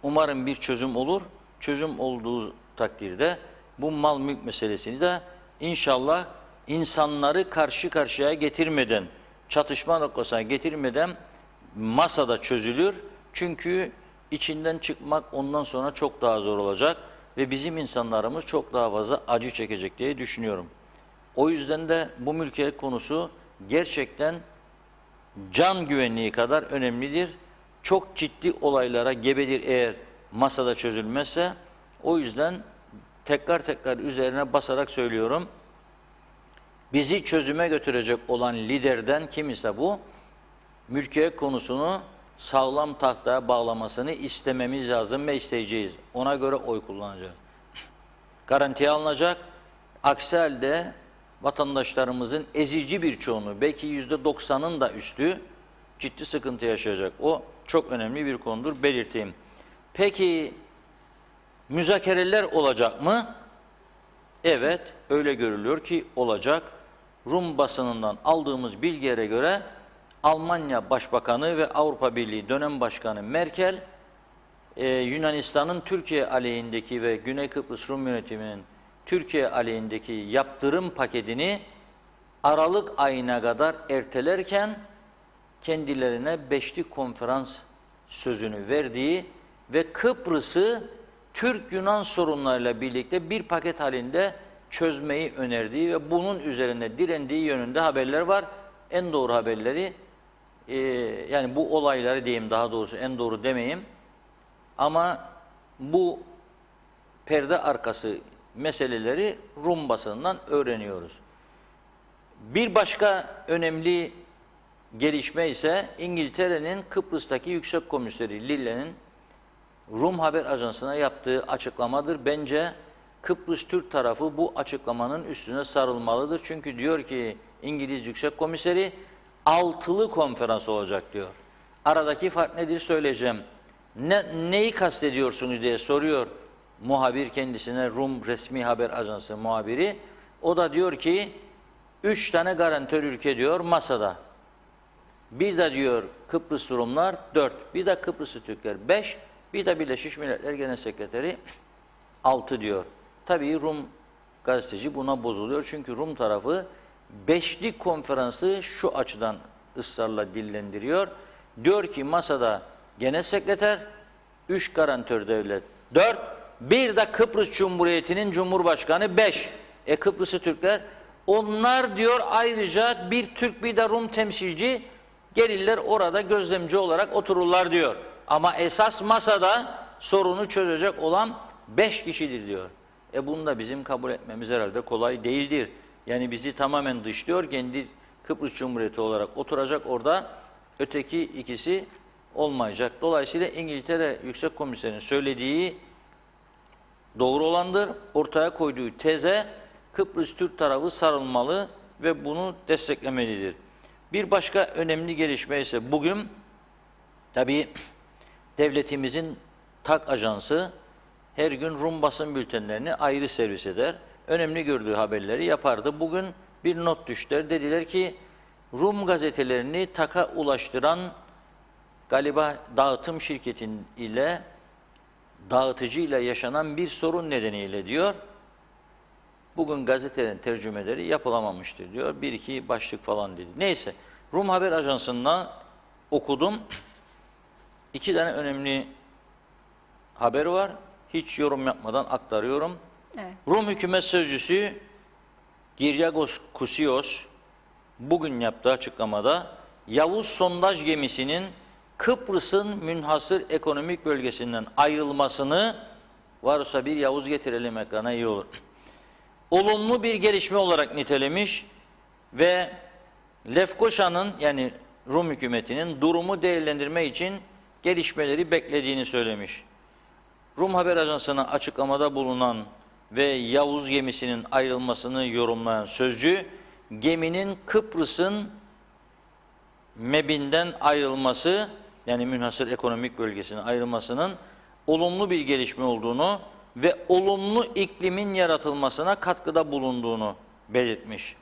Umarım bir çözüm olur. Çözüm olduğu takdirde bu mal mülk meselesini de inşallah insanları karşı karşıya getirmeden, çatışma noktasına getirmeden masada çözülür. Çünkü içinden çıkmak ondan sonra çok daha zor olacak ve bizim insanlarımız çok daha fazla acı çekecek diye düşünüyorum. O yüzden de bu mülkiyet konusu gerçekten can güvenliği kadar önemlidir. Çok ciddi olaylara gebedir eğer masada çözülmezse. O yüzden tekrar üzerine basarak söylüyorum. Bizi çözüme götürecek olan liderden kim ise bu, mülkiyet konusunu sağlam tahtaya bağlamasını istememiz lazım ve isteyeceğiz. Ona göre oy kullanacağız. Garantiye alınacak. Aksi halde vatandaşlarımızın ezici bir çoğunluğu, belki %90'ın da üstü ciddi sıkıntı yaşayacak. O çok önemli bir konudur, belirteyim. Peki müzakereler olacak mı? Evet, öyle görülüyor ki olacak. Rum basınından aldığımız bilgilere göre Almanya Başbakanı ve Avrupa Birliği dönem başkanı Merkel, Yunanistan'ın Türkiye aleyhindeki ve Güney Kıbrıs Rum yönetiminin Türkiye aleyhindeki yaptırım paketini Aralık ayına kadar ertelerken kendilerine beşli konferans sözünü verdiği ve Kıbrıs'ı Türk-Yunan sorunlarıyla birlikte bir paket halinde çözmeyi önerdiği ve bunun üzerine direndiği yönünde haberler var. En doğru haberleri, yani bu olayları diyeyim, daha doğrusu en doğru demeyeyim. Ama bu perde arkası meseleleri Rum basınından öğreniyoruz. Bir başka önemli gelişme ise İngiltere'nin Kıbrıs'taki Yüksek Komiseri Lille'nin Rum Haber Ajansı'na yaptığı açıklamadır. Bence Kıbrıs Türk tarafı bu açıklamanın üstüne sarılmalıdır. Çünkü diyor ki İngiliz Yüksek Komiseri altılı konferans olacak diyor. Aradaki fark nedir söyleyeceğim. Neyi kastediyorsunuz diye soruyor muhabir kendisine, Rum Resmi Haber Ajansı muhabiri. O da diyor ki 3 tane garantör ülke diyor masada. Bir de diyor Kıbrıs Rumlar 4, bir de Kıbrıslı Türkler 5, bir de Birleşmiş Milletler Genel Sekreteri 6 diyor. Tabii Rum gazeteci buna bozuluyor. Çünkü Rum tarafı beşli konferansı şu açıdan ısrarla dillendiriyor. Diyor ki masada Genel Sekreter, 3 garantör devlet 4, bir de Kıbrıs Cumhuriyeti'nin Cumhurbaşkanı 5. Kıbrıslı Türkler, onlar diyor ayrıca bir Türk bir de Rum temsilci gelirler orada gözlemci olarak otururlar diyor. Ama esas masada sorunu çözecek olan 5 kişidir diyor. Bunu da bizim kabul etmemiz herhalde kolay değildir. Yani bizi tamamen dışlıyor, kendi Kıbrıs Cumhuriyeti olarak oturacak orada, öteki ikisi olmayacak. Dolayısıyla İngiltere Yüksek Komiserinin söylediği doğru olandır. Ortaya koyduğu teze Kıbrıs Türk tarafı sarılmalı ve bunu desteklemelidir. Bir başka önemli gelişme ise bugün tabii devletimizin TAK ajansı her gün Rum basın bültenlerini ayrı servis eder. Önemli gördüğü haberleri yapardı. Bugün bir not düştüler. Dediler ki Rum gazetelerini TAK'a ulaştıran galiba dağıtım şirketin ile dağıtıcıyla yaşanan bir sorun nedeniyle diyor. Bugün gazetelerin tercümeleri yapılamamıştır diyor. Bir iki başlık falan dedi. Neyse Rum Haber Ajansı'ndan okudum. 2 tane önemli haber var. Hiç yorum yapmadan aktarıyorum. Evet. Rum hükümet sözcüsü Kyriakos Kusios bugün yaptığı açıklamada Yavuz sondaj gemisinin Kıbrıs'ın münhasır ekonomik bölgesinden ayrılmasını, varsa bir Yavuz getirelim ekrana iyi olur, olumlu bir gelişme olarak nitelemiş ve Lefkoşa'nın yani Rum hükümetinin durumu değerlendirme için gelişmeleri beklediğini söylemiş. Rum Haber Ajansı'na açıklamada bulunan ve Yavuz gemisinin ayrılmasını yorumlayan sözcü, geminin Kıbrıs'ın MEB'inden ayrılması, yani münhasır ekonomik bölgesine ayrılmasının olumlu bir gelişme olduğunu ve olumlu iklimin yaratılmasına katkıda bulunduğunu belirtmiş.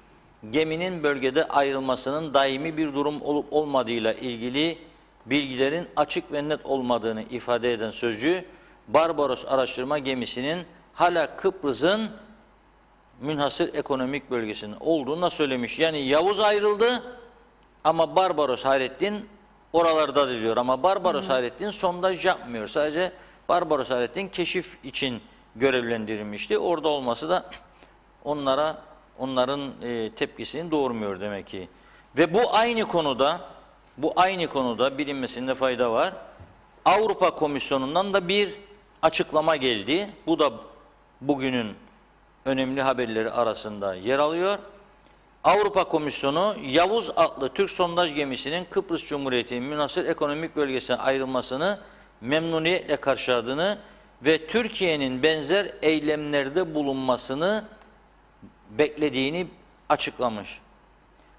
Geminin bölgede ayrılmasının daimi bir durum olup olmadığıyla ilgili bilgilerin açık ve net olmadığını ifade eden sözcü, Barbaros araştırma gemisinin hala Kıbrıs'ın münhasır ekonomik bölgesinin olduğunu da söylemiş. Yani Yavuz ayrıldı ama Barbaros Hayrettin oralarda diyor. Ama Barbaros Hayrettin sondaj yapmıyor. Sadece Barbaros Hayrettin keşif için görevlendirilmişti. Orada olması da onların tepkisini doğurmuyor demek ki. Ve bu aynı konuda bilinmesinde fayda var. Avrupa Komisyonu'ndan da bir açıklama geldi. Bu da bugünün önemli haberleri arasında yer alıyor. Avrupa Komisyonu Yavuz adlı Türk sondaj gemisinin Kıbrıs Cumhuriyeti'nin münhasır ekonomik bölgesine ayrılmasını memnuniyetle karşıladığını ve Türkiye'nin benzer eylemlerde bulunmasını beklediğini açıklamış.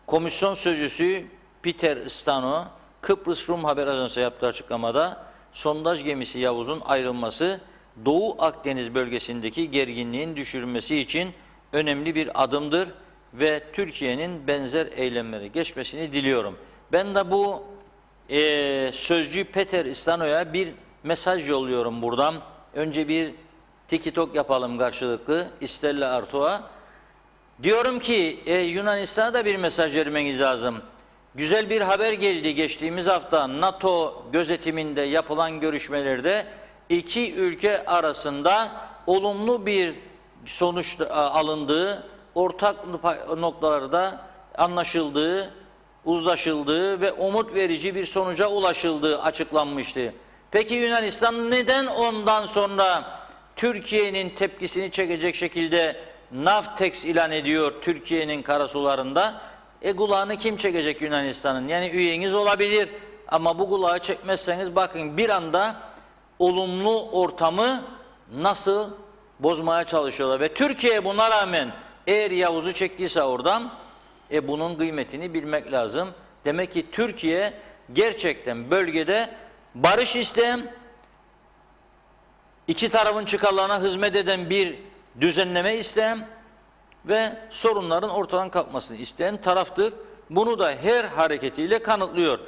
Komisyon sözcüsü Peter Stano, Kıbrıs Rum Haber Ajansı yaptığı açıklamada sondaj gemisi Yavuz'un ayrılması Doğu Akdeniz bölgesindeki gerginliğin düşürülmesi için önemli bir adımdır ve Türkiye'nin benzer eylemlere geçmesini diliyorum. Ben de bu sözcü Peter Stano'ya bir mesaj yolluyorum buradan. Önce bir TikTok yapalım karşılıklı Stella Artois. Diyorum ki Yunanistan'a da bir mesaj vermeniz lazım. Güzel bir haber geldi geçtiğimiz hafta NATO gözetiminde yapılan görüşmelerde 2 ülke arasında olumlu bir sonuç alındığı, ortak noktalarda anlaşıldığı, uzlaşıldığı ve umut verici bir sonuca ulaşıldığı açıklanmıştı. Peki Yunanistan neden ondan sonra Türkiye'nin tepkisini çekecek şekilde Navtex ilan ediyor Türkiye'nin karasularında? Kulağını kim çekecek Yunanistan'ın? Yani üyeniz olabilir ama bu kulağı çekmezseniz bakın bir anda olumlu ortamı nasıl bozmaya çalışıyorlar. Ve Türkiye buna rağmen eğer Yavuz'u çektiyse oradan bunun kıymetini bilmek lazım. Demek ki Türkiye gerçekten bölgede barış isteyen, iki tarafın çıkarlarına hizmet eden bir düzenleme isteyen ve sorunların ortadan kalkmasını isteyen taraftır. Bunu da her hareketiyle kanıtlıyor.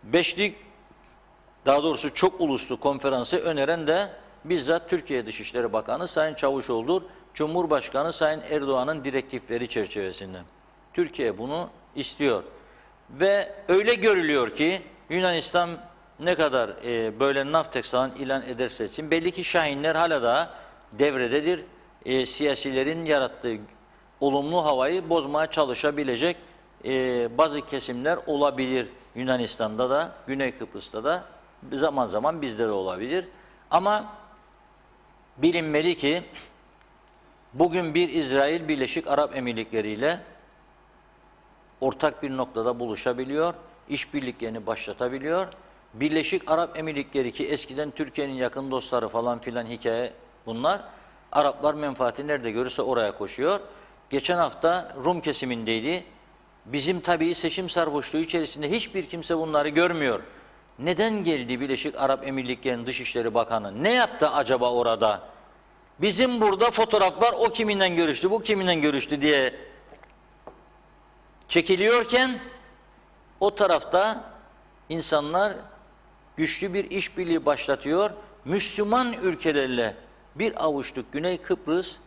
Beşlik, daha doğrusu çok uluslu konferansı öneren de bizzat Türkiye Dışişleri Bakanı Sayın Çavuşoğlu'dur. Cumhurbaşkanı Sayın Erdoğan'ın direktifleri çerçevesinde. Türkiye bunu istiyor. Ve öyle görülüyor ki Yunanistan ne kadar böyle Navtex alan ilan ederse etsin, belli ki Şahinler hala da devrededir. Siyasilerin yarattığı olumlu havayı bozmaya çalışabilecek bazı kesimler olabilir. Yunanistan'da da, Güney Kıbrıs'ta da, zaman zaman bizde de olabilir. Ama bilinmeli ki bugün bir İsrail Birleşik Arap Emirlikleri ile ortak bir noktada buluşabiliyor, işbirliklerini başlatabiliyor. Birleşik Arap Emirlikleri ki eskiden Türkiye'nin yakın dostları falan filan hikaye bunlar. Araplar menfaati nerede görürse oraya koşuyor. Geçen hafta Rum kesimindeydi. Bizim tabii seçim sarhoşluğu içerisinde hiçbir kimse bunları görmüyor. Neden geldi Birleşik Arap Emirlikleri'nin Dışişleri Bakanı? Ne yaptı acaba orada? Bizim burada fotoğraflar o kiminle görüştü, bu kiminle görüştü diye çekiliyorken o tarafta insanlar güçlü bir işbirliği başlatıyor. Müslüman ülkelerle bir avuçluk Güney Kıbrıs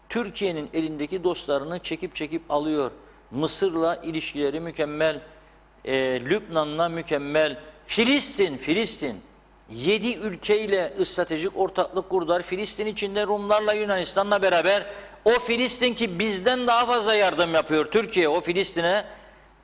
Türkiye'nin elindeki dostlarını çekip çekip alıyor. Mısır'la ilişkileri mükemmel, Lübnan'la mükemmel, Filistin 7 ülkeyle stratejik ortaklık kurdular. Filistin içinde Rumlarla Yunanistan'la beraber o Filistin ki bizden daha fazla yardım yapıyor Türkiye o Filistin'e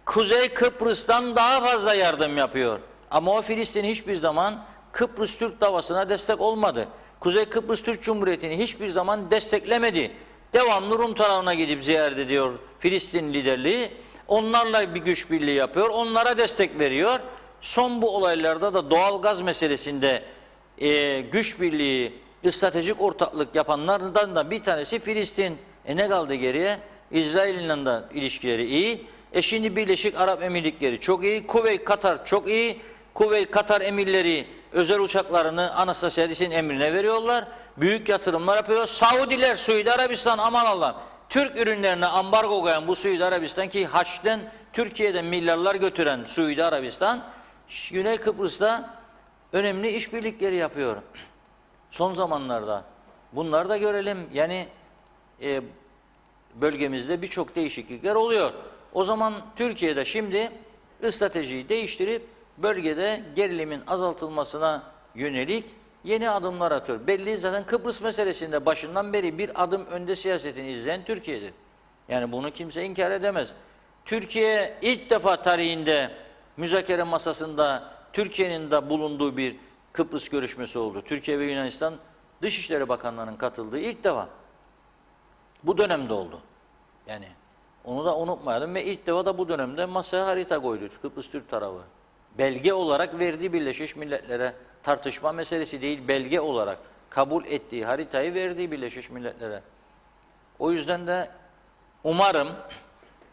Kuzey Kıbrıs'tan daha fazla yardım yapıyor. Ama o Filistin hiçbir zaman Kıbrıs Türk davasına destek olmadı. Kuzey Kıbrıs Türk Cumhuriyeti'ni hiçbir zaman desteklemedi. Devamlı Rum tarafına gidip ziyaret ediyor Filistin liderliği. Onlarla bir güç birliği yapıyor. Onlara destek veriyor. Son bu olaylarda da doğal gaz meselesinde güç birliği, stratejik ortaklık yapanlardan da bir tanesi Filistin. Ne kaldı geriye? İsrail'le de ilişkileri iyi. Şimdi Birleşik Arap Emirlikleri çok iyi. Kuveyt, Katar çok iyi. Kuveyt, Katar emirleri özel uçaklarını Anastasiadis'in emrine veriyorlar. Büyük yatırımlar yapıyor. Saudiler, Suudi Arabistan aman Allah. Türk ürünlerine ambargo koyan bu Suudi Arabistan ki Haç'ten Türkiye'den milyarlar götüren Suudi Arabistan Güney Kıbrıs'ta önemli işbirlikleri yapıyor. Son zamanlarda bunları da görelim. Yani bölgemizde birçok değişiklikler oluyor. O zaman Türkiye'de şimdi stratejiyi değiştirip bölgede gerilimin azaltılmasına yönelik yeni adımlar atıyor. Belli zaten Kıbrıs meselesinde başından beri bir adım önde siyasetini izleyen Türkiye'dir. Yani bunu kimse inkar edemez. Türkiye ilk defa tarihinde müzakere masasında Türkiye'nin de bulunduğu bir Kıbrıs görüşmesi oldu. Türkiye ve Yunanistan Dışişleri Bakanlarının katıldığı ilk defa. Bu dönemde oldu. Yani onu da unutmayalım ve ilk defa da bu dönemde masaya harita koydu Kıbrıs Türk tarafı. Belge olarak verdiği Birleşmiş Milletler'e tartışma meselesi değil, belge olarak kabul ettiği haritayı verdiği Birleşmiş Milletler'e. O yüzden de umarım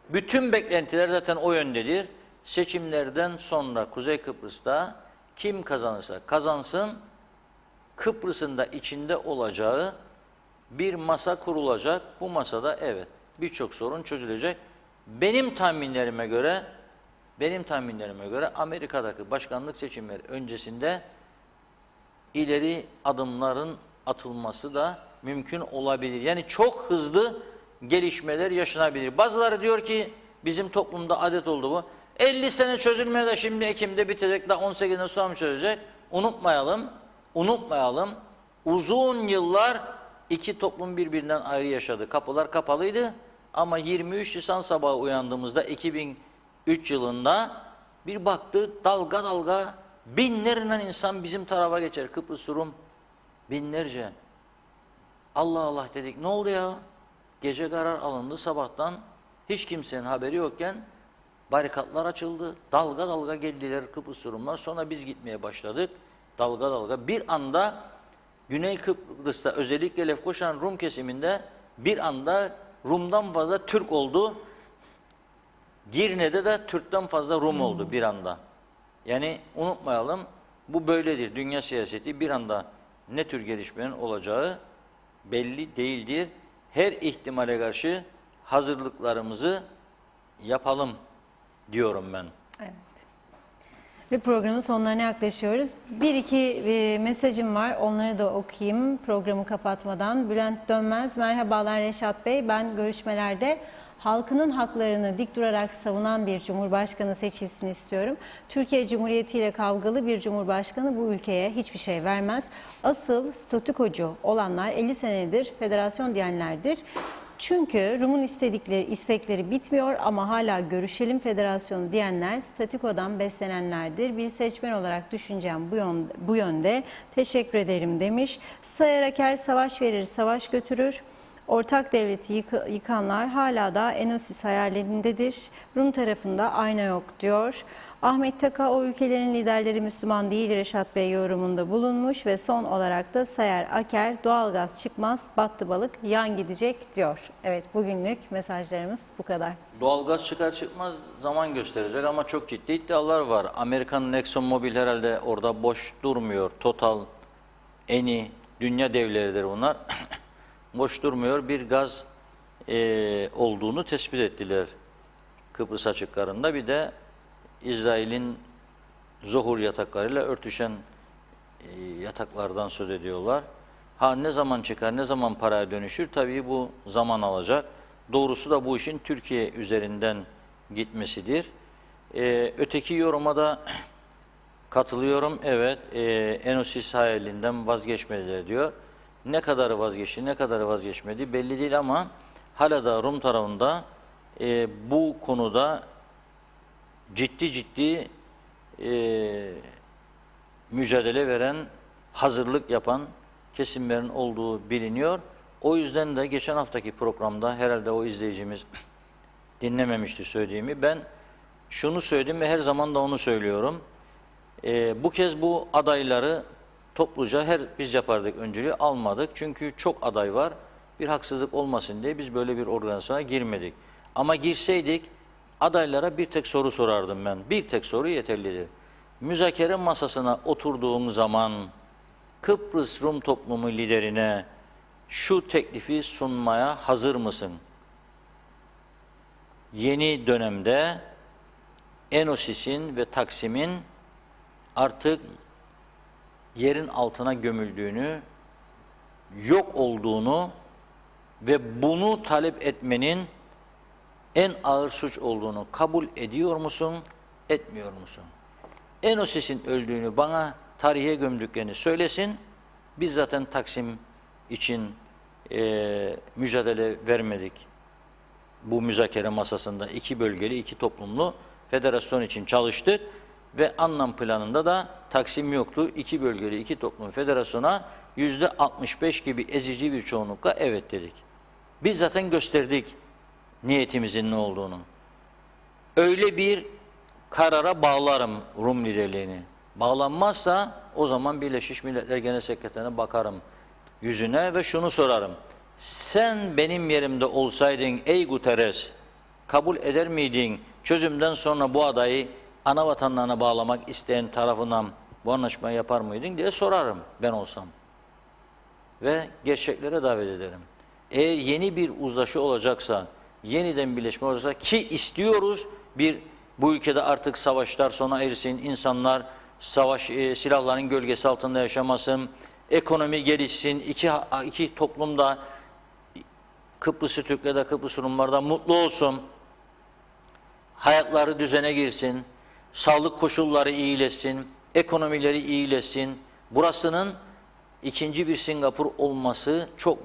bütün beklentiler zaten o yöndedir. Seçimlerden sonra Kuzey Kıbrıs'ta kim kazanırsa kazansın Kıbrıs'ın da içinde olacağı bir masa kurulacak. Bu masada evet birçok sorun çözülecek. Benim tahminlerime göre Amerika'daki başkanlık seçimleri öncesinde ileri adımların atılması da mümkün olabilir. Yani çok hızlı gelişmeler yaşanabilir. Bazıları diyor ki bizim toplumda adet oldu bu. 50 sene çözülmeye de şimdi Ekim'de bitecek, daha 18'den sonra mı çözecek? Unutmayalım. Uzun yıllar iki toplum birbirinden ayrı yaşadı. Kapılar kapalıydı ama 23 Nisan sabahı uyandığımızda 2003 yılında bir baktık dalga dalga binlerle insan bizim tarafa geçer. Kıbrıs Rum binlerce. Allah Allah dedik, ne oldu ya? Gece karar alındı, sabahtan hiç kimsenin haberi yokken barikatlar açıldı. Dalga dalga geldiler Kıbrıs Rumlar. Sonra biz gitmeye başladık. Dalga dalga. Bir anda Güney Kıbrıs'ta özellikle Lefkoşan Rum kesiminde bir anda Rum'dan fazla Türk oldu. Girne'de de Türk'ten fazla Rum oldu bir anda. Yani unutmayalım, bu böyledir. Dünya siyaseti bir anda ne tür gelişmenin olacağı belli değildir. Her ihtimale karşı hazırlıklarımızı yapalım diyorum ben. Evet. Ve programın sonlarına yaklaşıyoruz. Bir iki mesajım var. Onları da okuyayım programı kapatmadan. Bülent Dönmez, merhabalar Reşat Bey. Ben görüşmelerde halkının haklarını dik durarak savunan bir cumhurbaşkanı seçilsin istiyorum. Türkiye Cumhuriyeti ile kavgalı bir cumhurbaşkanı bu ülkeye hiçbir şey vermez. Asıl statükocu olanlar 50 senedir federasyon diyenlerdir. Çünkü Rum'un istekleri bitmiyor ama hala görüşelim federasyonu diyenler statikodan beslenenlerdir. Bir seçmen olarak düşüncem bu yönde. Teşekkür ederim demiş. Sayar Aker, savaş verir, savaş götürür. Ortak devleti yıkanlar hala da Enosis hayalindedir. Rum tarafında ayna yok diyor. Ahmet Taka, o ülkelerin liderleri Müslüman değil Reşat Bey yorumunda bulunmuş ve son olarak da Sayar Aker, doğalgaz çıkmaz, battı balık, yan gidecek diyor. Evet, bugünlük mesajlarımız bu kadar. Doğalgaz çıkar çıkmaz zaman gösterecek ama çok ciddi iddialar var. Amerikan ExxonMobil herhalde orada boş durmuyor. Total, Eni, dünya devleridir bunlar. Boş durmuyor. Bir gaz olduğunu tespit ettiler Kıbrıs açıklarında. Bir de İsrail'in Zohur yataklarıyla örtüşen yataklardan söz ediyorlar. Ha, ne zaman çıkar, ne zaman paraya dönüşür? Tabii bu zaman alacak. Doğrusu da bu işin Türkiye üzerinden gitmesidir. Öteki yoruma da katılıyorum. Evet, Enosis hayalinden vazgeçmediler diyor. Ne kadarı vazgeçti, ne kadarı vazgeçmedi belli değil ama hala da Rum tarafında bu konuda ciddi mücadele veren, hazırlık yapan kesimlerin olduğu biliniyor. O yüzden de geçen haftaki programda herhalde o izleyicimiz dinlememişti söylediğimi. Ben şunu söyledim ve her zaman da onu söylüyorum. Bu kez bu adayları topluca biz yapardık önceliği, almadık. Çünkü çok aday var. Bir haksızlık olmasın diye biz böyle bir organizasyona girmedik. Ama girseydik adaylara bir tek soru sorardım ben. Bir tek soru yeterlidir. Müzakere masasına oturduğun zaman Kıbrıs Rum toplumu liderine şu teklifi sunmaya hazır mısın? Yeni dönemde Enosis'in ve Taksim'in artık yerin altına gömüldüğünü, yok olduğunu ve bunu talep etmenin en ağır suç olduğunu kabul ediyor musun, etmiyor musun? Enosis'in öldüğünü bana tarihe gömdüklerini söylesin. Biz zaten Taksim için mücadele vermedik. Bu müzakere masasında iki bölgeli, iki toplumlu federasyon için çalıştık ve anlam planında da Taksim yoktu. İki bölgeli, iki toplum federasyona %65 gibi ezici bir çoğunlukla evet dedik. Biz zaten gösterdik niyetimizin ne olduğunu. Öyle bir karara bağlarım Rum liderliğini. Bağlanmazsa o zaman Birleşmiş Milletler Genel Sekreterine bakarım yüzüne ve şunu sorarım. Sen benim yerimde olsaydın ey Guterres, kabul eder miydin çözümden sonra bu adayı ana vatanlarına bağlamak isteyen tarafından bu anlaşmayı yapar mıydın diye sorarım ben olsam. Ve gerçeklere davet ederim. Eğer yeni bir uzlaşı olacaksa, yeniden birleşme olacaksa ki istiyoruz, bu ülkede artık savaşlar sona ersin, insanlar silahların gölgesi altında yaşamasın, ekonomi gelişsin, iki toplum da Kıbrıs'ı Türkler de Kıbrıs Rumlar da mutlu olsun, hayatları düzene girsin, sağlık koşulları iyileşsin, ekonomileri iyileşsin. Burasının ikinci bir Singapur olması çok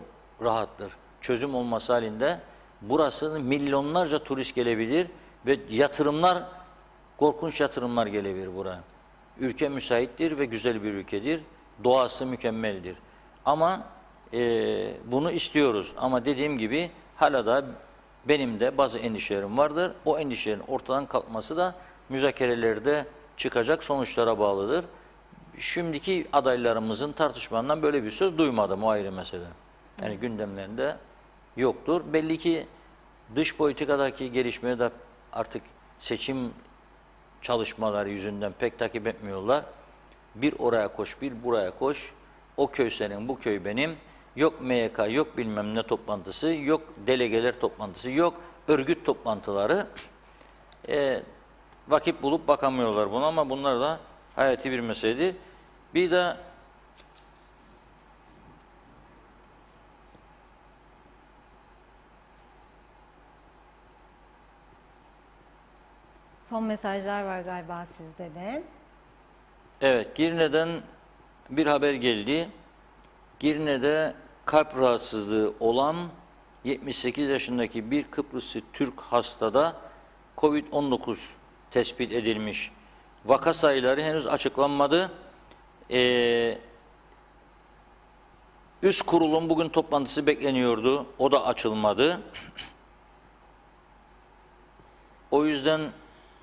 rahattır. Çözüm olması halinde burasının milyonlarca turist gelebilir ve yatırımlar, korkunç yatırımlar gelebilir buraya. Ülke müsaittir ve güzel bir ülkedir. Doğası mükemmeldir. Ama bunu istiyoruz. Ama dediğim gibi hala da benim de bazı endişelerim vardır. O endişelerin ortadan kalkması da müzakerelerde çıkacak sonuçlara bağlıdır. Şimdiki adaylarımızın tartışmalarından böyle bir söz duymadım, o ayrı mesele. Yani gündemlerinde yoktur. Belli ki dış politikadaki gelişmeyi de artık seçim çalışmaları yüzünden pek takip etmiyorlar. Bir oraya koş, bir buraya koş. O köy senin, bu köy benim. Yok MYK, yok bilmem ne toplantısı, yok delegeler toplantısı, yok örgüt toplantıları. Vakit bulup bakamıyorlar buna ama bunlar da hayati bir meseledir. Bir de Son mesajlar var galiba sizde de. evet, Girne'den bir haber geldi. Girne'de kalp rahatsızlığı olan 78 yaşındaki bir Kıbrıslı Türk hastada COVID-19 tespit edilmiş. Vaka sayıları henüz açıklanmadı. Üst kurulun bugün toplantısı bekleniyordu. O da açılmadı. O yüzden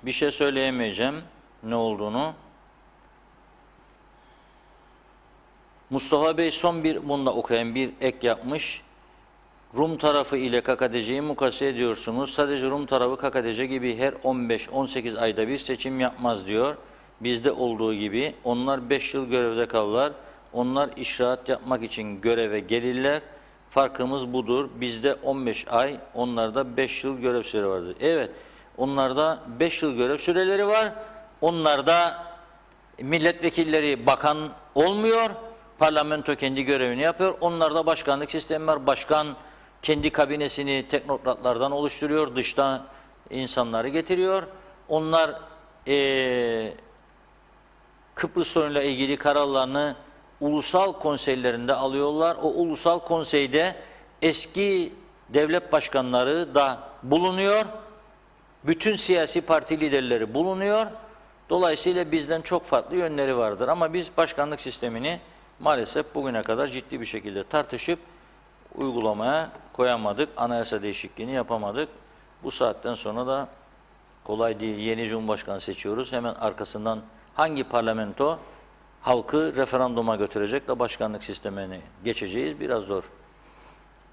bir şey söyleyemeyeceğim ne olduğunu. Mustafa Bey son bir, bunu da okuyayım, bir ek yapmış. Rum tarafı ile KKTC'yi mukayese ediyorsunuz. Sadece Rum tarafı KKTC gibi her 15-18 ayda bir seçim yapmaz diyor. Bizde olduğu gibi onlar 5 yıl görevde kalırlar. Onlar işraat yapmak için göreve gelirler. Farkımız budur. Bizde 15 ay, onlarda 5 yıl görev süreleri vardır. Evet, onlarda 5 yıl görev süreleri var. Onlarda milletvekilleri bakan olmuyor. Parlamento kendi görevini yapıyor. Onlarda başkanlık sistemi var. Başkan kendi kabinesini teknokratlardan oluşturuyor. Dıştan insanları getiriyor. Onlar Kıbrıs sorunuyla ilgili kararlarını ulusal konseylerinde alıyorlar. O ulusal konseyde eski devlet başkanları da bulunuyor. Bütün siyasi parti liderleri bulunuyor. Dolayısıyla bizden çok farklı yönleri vardır. Ama biz başkanlık sistemini maalesef bugüne kadar ciddi bir şekilde tartışıp uygulamaya koyamadık. Anayasa değişikliğini yapamadık. Bu saatten sonra da kolay değil. Yeni Cumhurbaşkanı seçiyoruz. Hemen arkasından hangi parlamento halkı referanduma götürecek de başkanlık sistemine geçeceğiz. Biraz zor.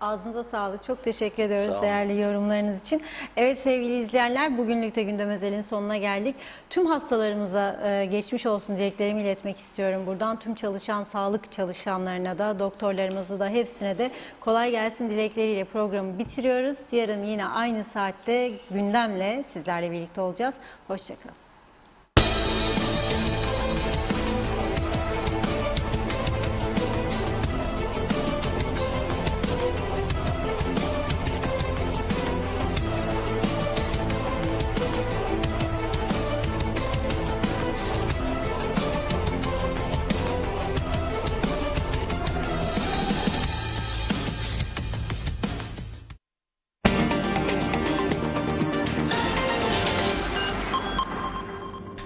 Ağzınıza sağlık. Çok teşekkür ediyoruz Sağ olun. değerli yorumlarınız için. Evet sevgili izleyenler, bugünlük de Gündem Özel'in sonuna geldik. Tüm hastalarımıza geçmiş olsun dileklerimi iletmek istiyorum buradan. Tüm çalışan sağlık çalışanlarına da, doktorlarımızı da, hepsine de kolay gelsin dilekleriyle programı bitiriyoruz. Yarın yine aynı saatte gündemle sizlerle birlikte olacağız. Hoşçakalın.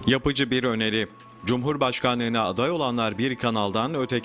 Yapıcı bir öneri. Cumhurbaşkanlığına aday olanlar bir kanaldan öteki